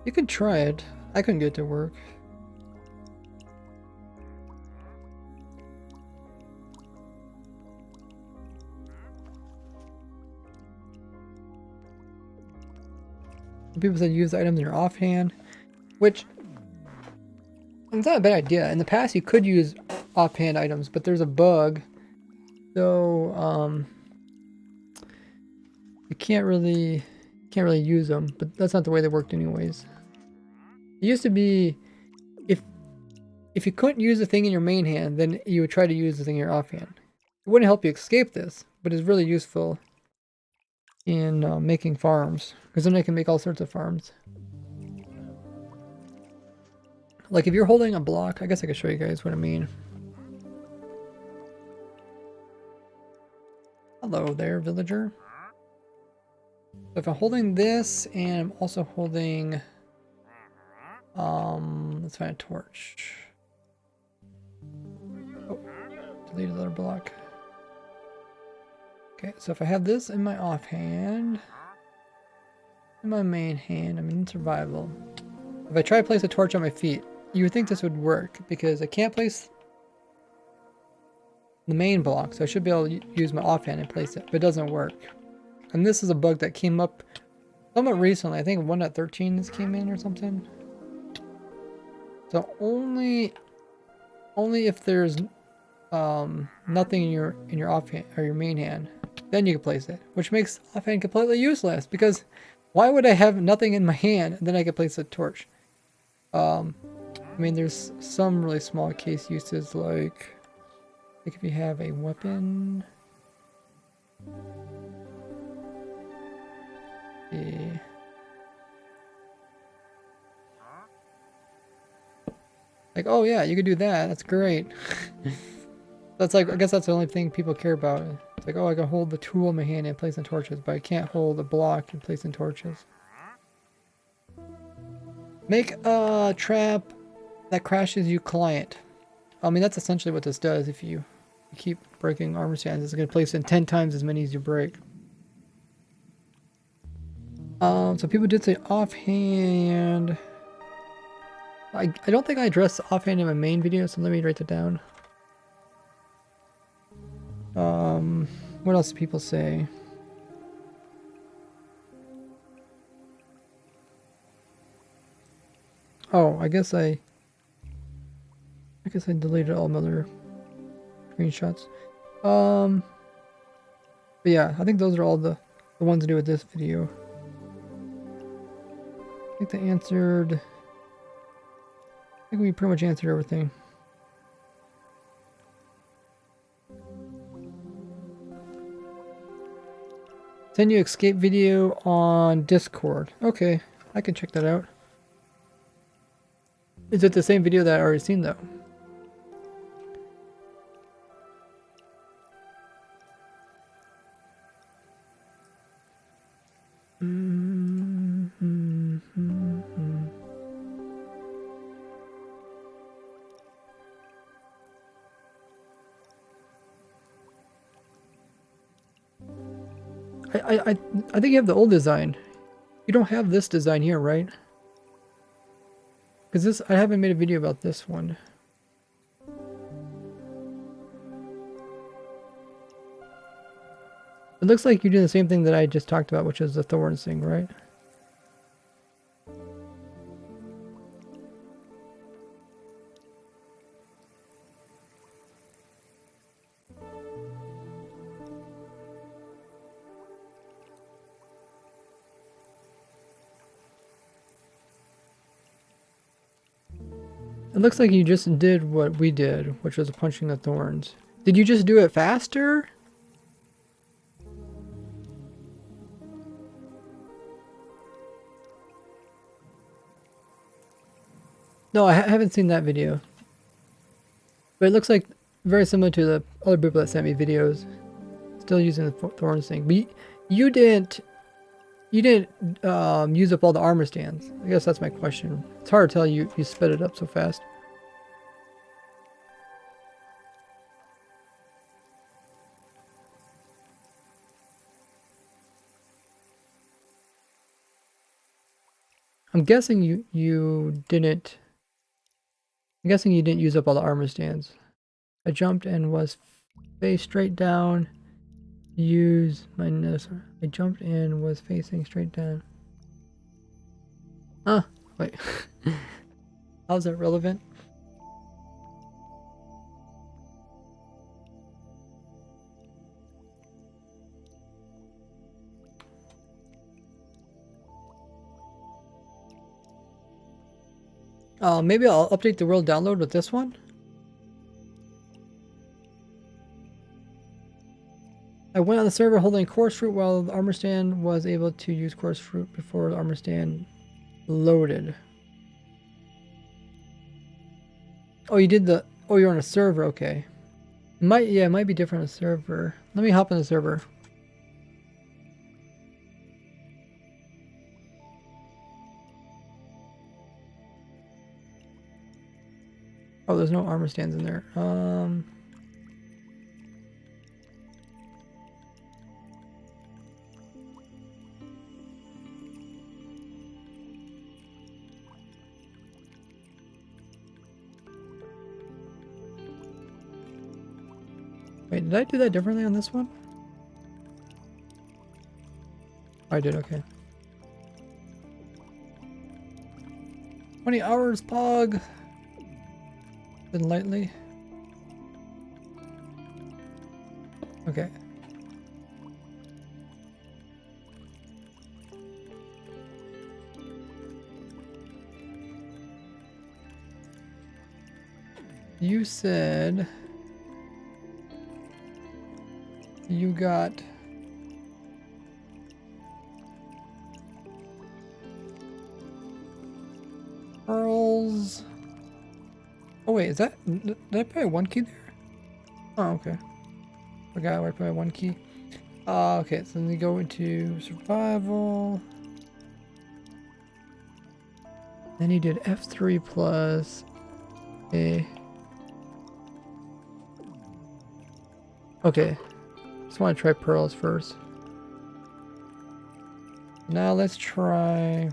You could try it. I couldn't get it to work. People said use items in your offhand, which it's not a bad idea. In the past, you could use offhand items, but there's a bug, so you can't really use them. But that's not the way they worked, anyways. It used to be if you couldn't use the thing in your main hand, then you would try to use the thing in your offhand. It wouldn't help you escape this, but it's really useful in making farms, because then I can make all sorts of farms. Like if you're holding a block, I guess I could show you guys what I mean. Hello there, villager. So if I'm holding this and I'm also holding, let's find a torch. delete another block. Okay, so if I have this in my offhand, in my main hand, I'm in survival. If I try to place a torch on my feet, you would think this would work because I can't place the main block, so I should be able to use my offhand and place it, but it doesn't work. And this is a bug that came up somewhat recently. I think 1.13 this came in or something. So only if there's nothing in your offhand or your main hand, then you can place it, which makes offhand completely useless because why would I have nothing in my hand and then I could place a torch? I mean, there's some really small case uses like if you have a weapon. Yeah. Like, oh yeah, you could do that. That's great. That's like, I guess that's the only thing people care about. It's like, oh, I can hold the tool in my hand and place in torches, but I can't hold a block and place in torches. Make a trap that crashes you client. I mean, that's essentially what this does. If you keep breaking armor stands, it's going to place in 10 times as many as you break. So people did say offhand. I don't think I addressed offhand in my main video, so let me write that down. What else do people say? Oh, I guess I deleted all my other screenshots. But yeah, I think those are all the ones to do with this video. I think they answered. I think we pretty much answered everything. Send you escape video on Discord. Okay, I can check that out. Is it the same video that I already seen though? I think you have the old design. You don't have this design here, right? Because this, I haven't made a video about this one. It looks like you're doing the same thing that I just talked about, which is the thorns thing, right? It looks like you just did what we did, which was punching the thorns. Did you just do it faster? No, I haven't seen that video. But it looks like very similar to the other people that sent me videos. Still using the thorns thing. But you didn't use up all the armor stands. I guess that's my question. It's hard to tell you sped it up so fast. I'm guessing you didn't. I'm guessing you didn't use up all the armor stands. I jumped and was face straight down. Use my nose. I jumped and was facing straight down. Huh? Wait. How's that relevant? Maybe I'll update the world download with this one. I went on the server holding coarse fruit while the armor stand was able to use coarse fruit before the armor stand loaded. Oh, you did the... Oh, you're on a server. Okay. Yeah, it might be different on a server. Let me hop on the server. Oh, there's no armor stands in there. Wait, did I do that differently on this one? Oh, I did, okay. 20 hours, Pog. Then lightly. Okay. You said you got pearls. Oh wait, is that, did I put one key there? Oh, okay. Forgot where I put one key. Okay, so then we go into survival. Then you did F3 plus A. Okay, just want to try pearls first. Now let's try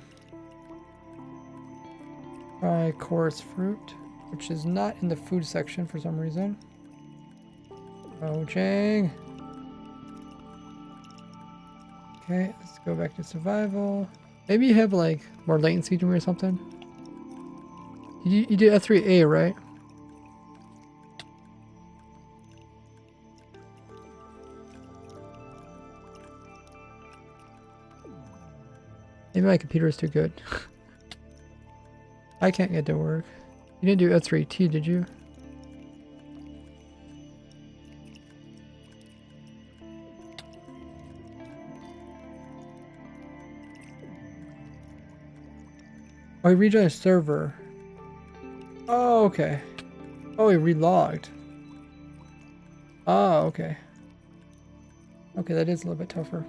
chorus fruit, which is not in the food section for some reason. Oh, Jang. Okay, let's go back to survival. Maybe you have like more latency to me or something. You did F3A, right? Maybe my computer is too good. I can't get to work. You didn't do F3T, did you? Oh, he rejoined a server. Oh, okay. Oh, he relogged. Oh, okay. Okay, that is a little bit tougher.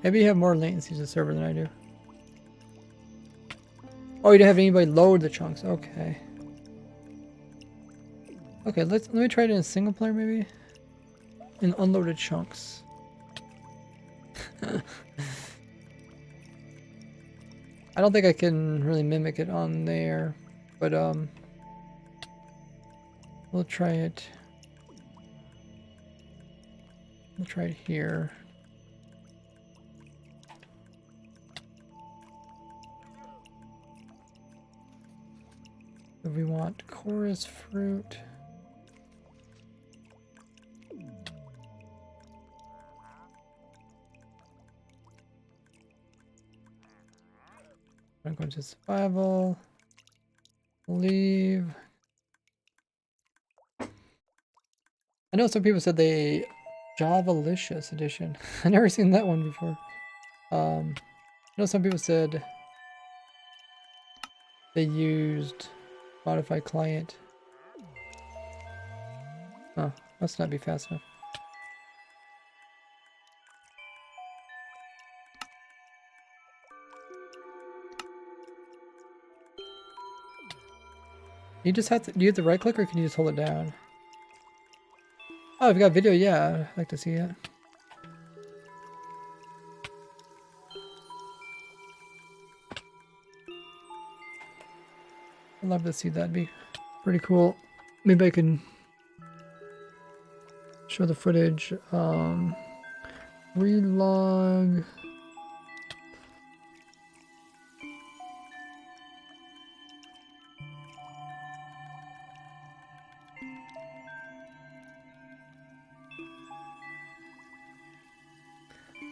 Maybe you have more latency to the server than I do. Oh, you didn't have anybody load the chunks. Okay. Okay, let me try it in single player maybe. In unloaded chunks. I don't think I can really mimic it on there, but we'll try it. We'll try it here. So we want chorus fruit. I'm going to survival. Leave. I know some people said they Javalicious edition. I never seen that one before. I know some people said they used modified client. Oh, must not be fast enough. You just have to, do you have to right click or can you just hold it down? Oh, if you got video, yeah, I'd like to see it. I'd love to see that. It'd be pretty cool. Maybe I can show the footage. Relog.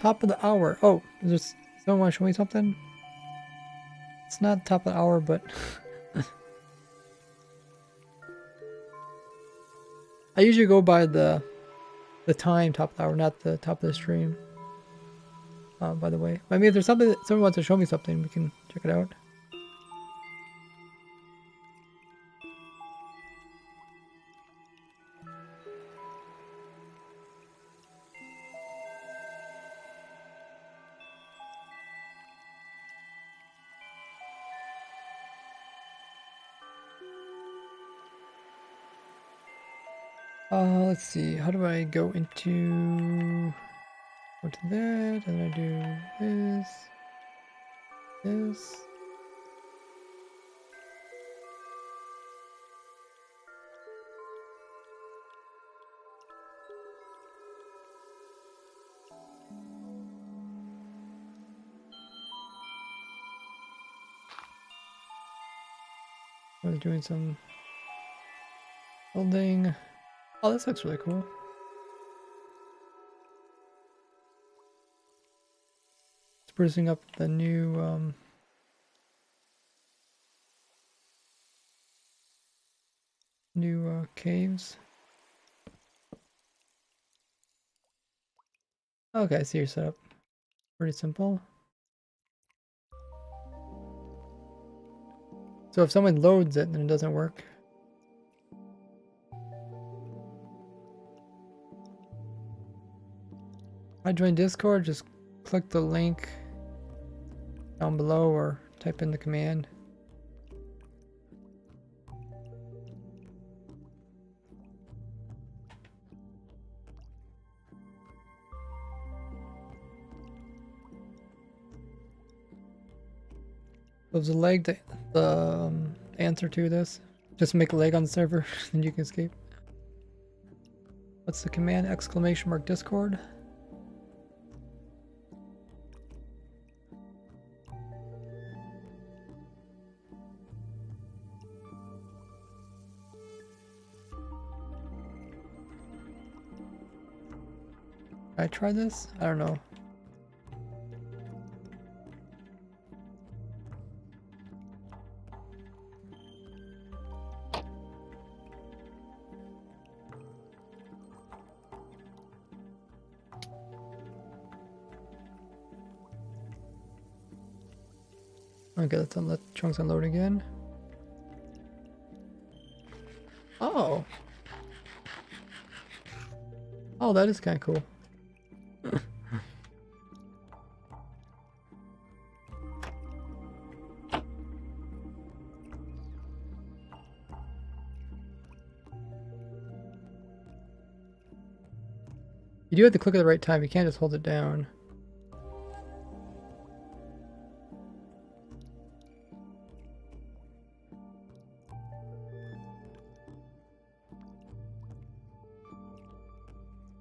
Top of the hour. Oh, is there someone want to show me something? It's not top of the hour, but I usually go by the time top of the hour, not the top of the stream. By the way, I mean, if there's something that someone wants to show me something, we can check it out. Let's see. How do I go into Go to that, and I do this. This. I was doing some building. Oh, this looks really cool. Sprucing up the new caves. Okay, I see your setup. Pretty simple. So if someone loads it, then it doesn't work. I join Discord, just click the link down below or type in the command. There's a leg, the answer to this. Just make a leg on the server, and you can escape. What's the command? ! Discord. I try this? I don't know. Okay, let's let chunks unload again. Oh. Oh, that is kind of cool. You do have to click at the right time. You can't just hold it down.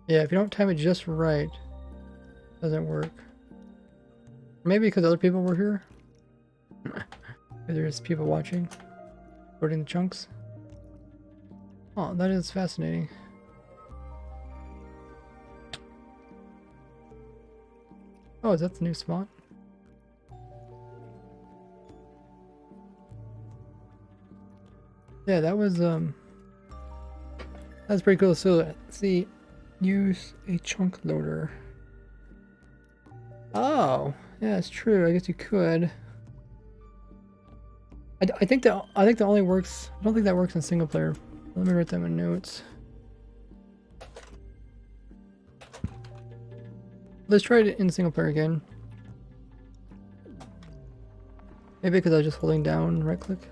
Yeah, if you don't time it just right, it doesn't work. Maybe because other people were here. Maybe there's people watching, loading the chunks. Oh, that is fascinating. Oh, is that the new spot? Yeah, that was pretty cool. So let's see, use a chunk loader. Oh, yeah, it's true. I guess you could. I think that only works. I don't think that works in single player. Let me write them in notes. Let's try it in single player again. Maybe because I was just holding down right click.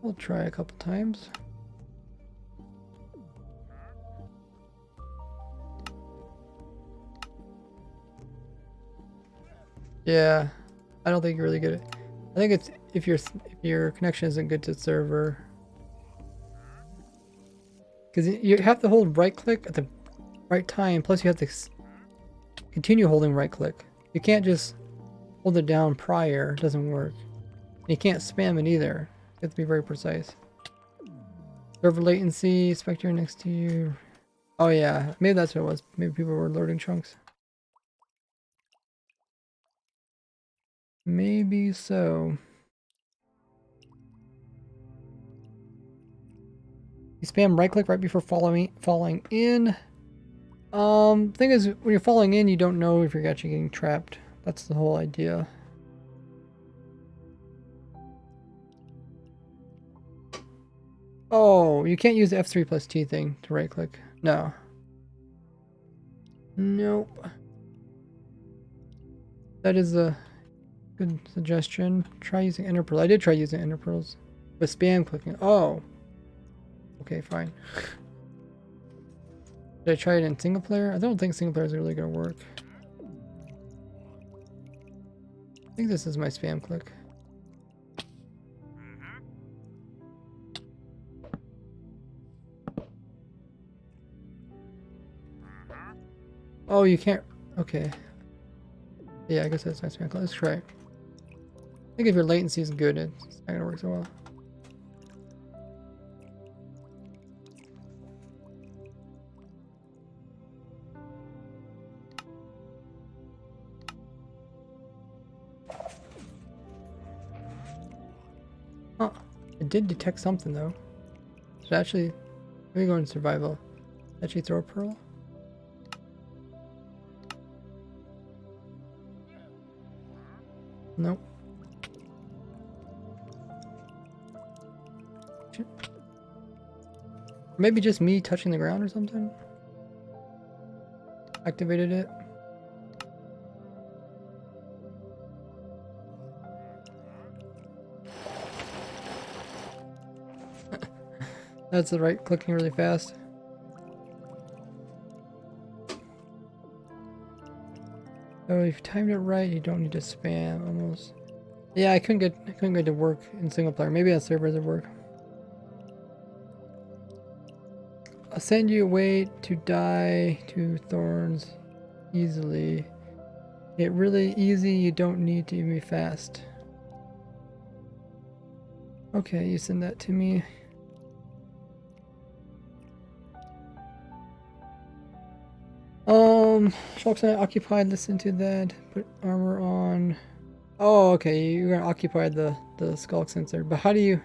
We'll try a couple times. Yeah, I don't think you really get it. I think it's if your connection isn't good to the server, because you have to hold right click at the right time. Plus, you have to continue holding right click. You can't just hold it down prior. It doesn't work. And you can't spam it either. You have to be very precise. Server latency, spectator next to you. Oh yeah, maybe that's what it was. Maybe people were loading chunks. Maybe so. You spam right click right before falling in. Thing is, when you're falling in, you don't know if you're actually getting trapped. That's the whole idea. Oh, you can't use the F3 plus T thing to right click. No. Nope. That is a good suggestion. Try using enter pearl. I did try using enter pearls. With spam clicking. Oh. Okay, fine. Did I try it in single player? I don't think single player is really gonna work. I think this is my spam click. Oh, you can't. Okay. Yeah, I guess that's my spam click. Let's try it. I think if your latency is good, it's not gonna work so well. Oh, it did detect something though. Should I actually, let me go in survival. Actually throw a pearl? Nope. Maybe just me touching the ground or something? Activated it. That's the right clicking really fast. So if you timed it right, you don't need to spam almost. Yeah, I couldn't get it to work in single player. Maybe on servers it work. I'll send you away to die to thorns easily. It really easy, you don't need to be fast. Okay, you send that to me. Shulk's not occupied, listen to that. Put armor on. Oh, okay, you're gonna occupy the skulk sensor. But how do you...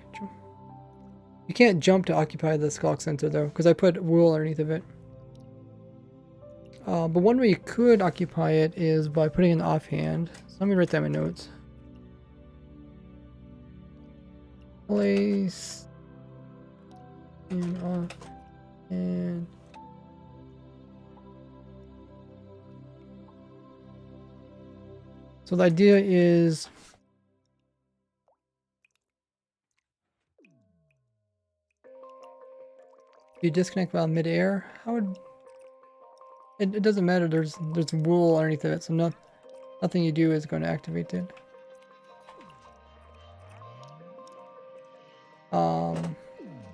You can't jump to occupy the skulk sensor though, because I put wool underneath of it. But one way you could occupy it is by putting an offhand. So let me write down my notes. Place and off and so the idea is you disconnect while midair. How would it doesn't matter, there's wool underneath of it, so nothing you do is going to activate it.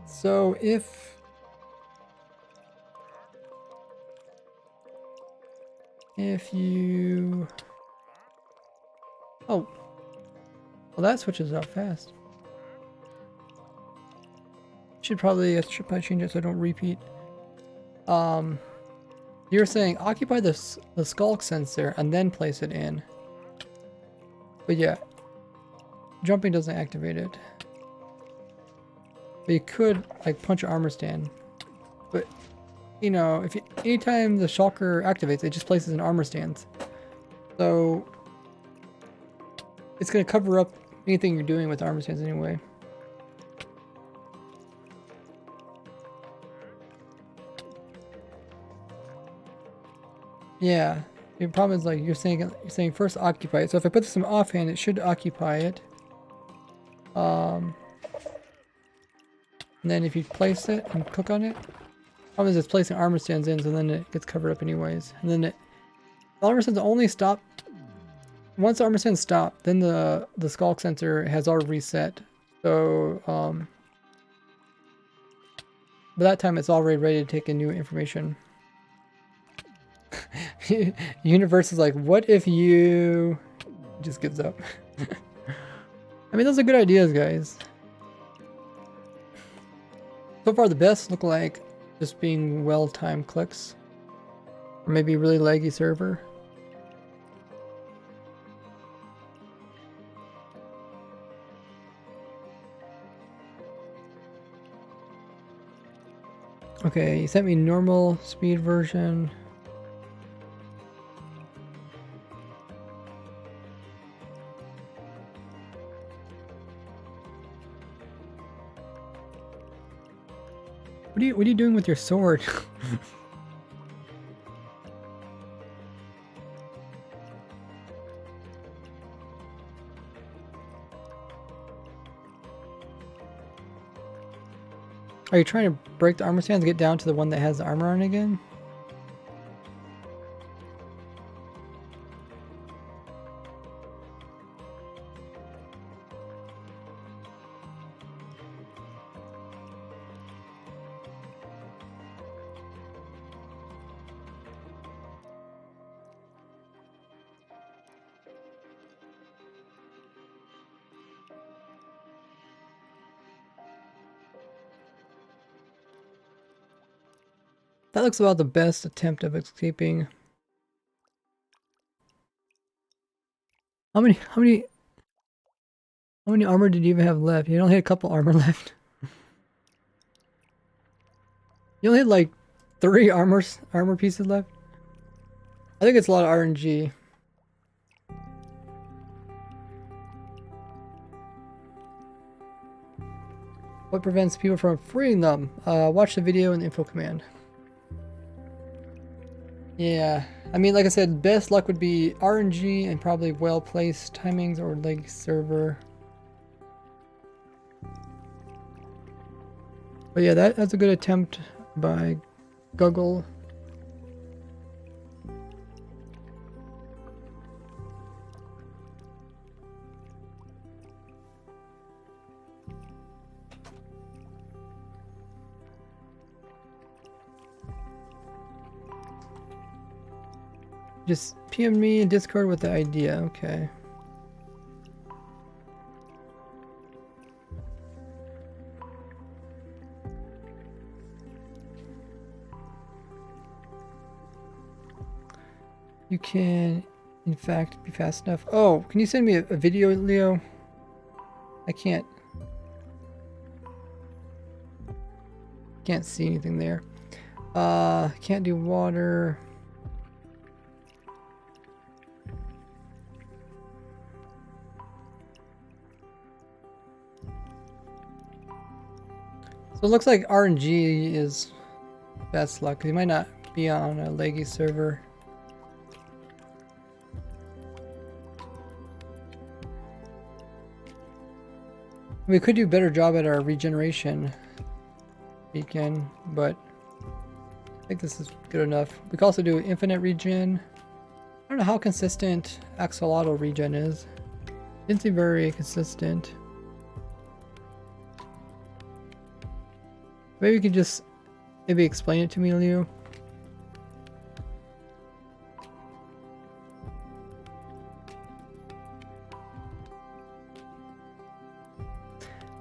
So if you... Oh, well that switches out fast. I should probably change it so I don't repeat. You're saying occupy the skulk sensor and then place it in. But yeah, jumping doesn't activate it. But you could like punch an armor stand. But you know, anytime the shulker activates, it just places an armor stand. So it's gonna cover up anything you're doing with armor stands anyway. Yeah, your problem is like you're saying first occupy it. So if I put this in offhand, it should occupy it. And then if you place it and click on it, problem is it's placing armor stands in, so then it gets covered up anyways. And then the armor stands only stop once the armor stands stop. Then the skulk sensor has already reset. So by that time it's already ready to take in new information. Universe is like, what if you just gives up? I mean, those are good ideas, guys. So far, the best look like just being well-timed clicks, or maybe a really laggy server. Okay, you sent me normal speed version. What are you doing with your sword? Are you trying to break the armor stand to get down to the one that has the armor on again? That looks about the best attempt of escaping. How many armor did you even have left? You only had a couple armor left. You only had like 3 armor pieces left. I think it's a lot of RNG. What prevents people from freeing them? Watch the video in the info command. Yeah, I mean, like I said, best luck would be RNG and probably well-placed timings or leg server. But yeah, that's a good attempt by Google. Just PM me in Discord with the idea, okay. You can, in fact, be fast enough. Oh, can you send me a video, Leo? I can't see anything there. Can't do water. So it looks like RNG is best luck. You might not be on a leggy server. We could do a better job at our regeneration beacon, but I think this is good enough. We can also do infinite regen. I don't know how consistent axolotl regen is. Didn't seem very consistent. Maybe you could just maybe explain it to me, Leo.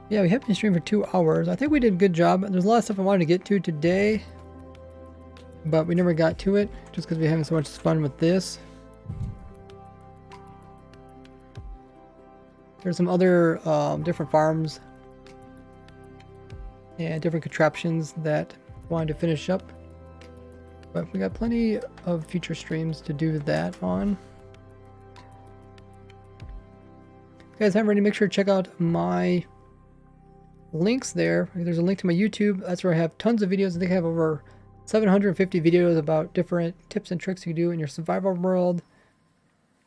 Yeah, we have been streaming for 2 hours. I think we did a good job. There's a lot of stuff I wanted to get to today, but we never got to it just because we're having so much fun with this. There's some other different farms and different contraptions that I wanted to finish up, but we got plenty of future streams to do that on. If you guys haven't already, make sure to check out my links there. There's a link to my YouTube. That's where I have tons of videos. I think I have over 750 videos about different tips and tricks you do in your survival world.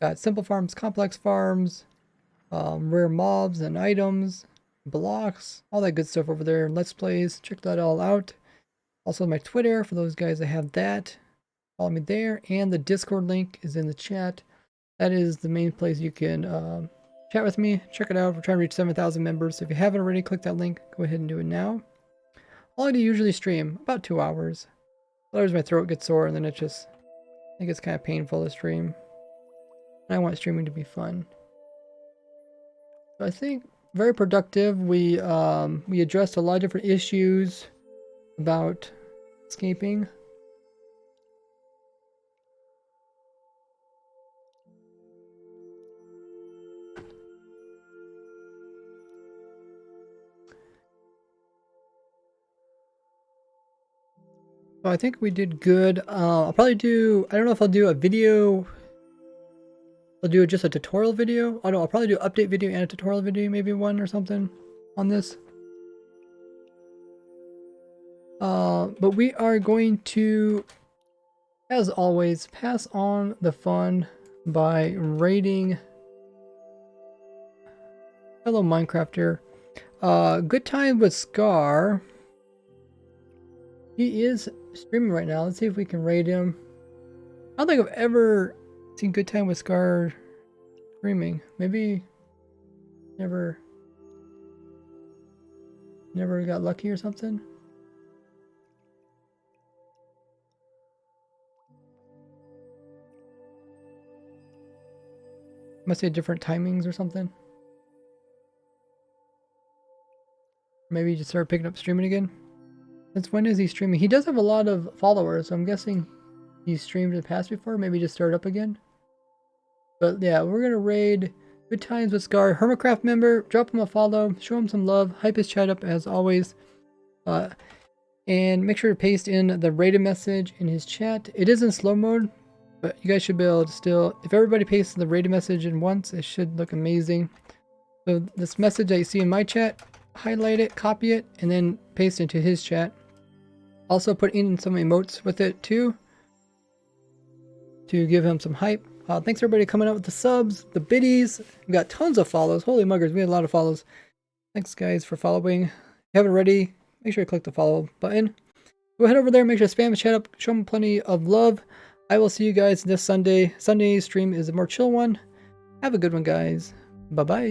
Got simple farms, complex farms, rare mobs and items, blocks, all that good stuff over there. Let's plays, check that all out. Also my Twitter, for those guys that have that, follow me there, and the Discord link is in the chat. That is the main place you can chat with me. Check it out. We're trying to reach 7,000 members, so if you haven't already clicked that link, go ahead and do it now. All I do usually stream about 2 hours. Otherwise my throat gets sore and then it just, I think it's kind of painful to stream. And I want streaming to be fun. So I think very productive. We addressed a lot of different issues about escaping. So I think we did good. I'll probably do, I don't know if I'll do a video. I'll do just a tutorial video. Oh no, I'll probably do an update video and a tutorial video, maybe one or something on this. But we are going to, as always, pass on the fun by rating fellow Minecrafter. Good time with Scar. He is streaming right now. Let's see if we can rate him. I don't think I've ever seen Good Time with Scar streaming. Maybe never got lucky or something. Must be different timings or something. Maybe he just started picking up streaming again. Since when is he streaming? He does have a lot of followers, so I'm guessing he's streamed in the past before. Maybe just start up again. But yeah, we're gonna raid Good Times with Scar, Hermitcraft member. Drop him a follow, show him some love, hype his chat up as always, and make sure to paste in the rated message in his chat. It is in slow mode, but you guys should be able to still. If everybody pastes the rated message in once, it should look amazing. So this message that you see in my chat, highlight it, copy it, and then paste into his chat. Also put in some emotes with it too, to give him some hype. Thanks everybody coming out with the subs, the biddies. We got tons of follows. Holy muggers, we had a lot of follows. Thanks guys for following. If you haven't already, make sure to click the follow button. Go head over there, make sure to spam the chat up, show them plenty of love. I will see you guys this Sunday. Sunday's stream is a more chill one. Have a good one, guys. Bye-bye.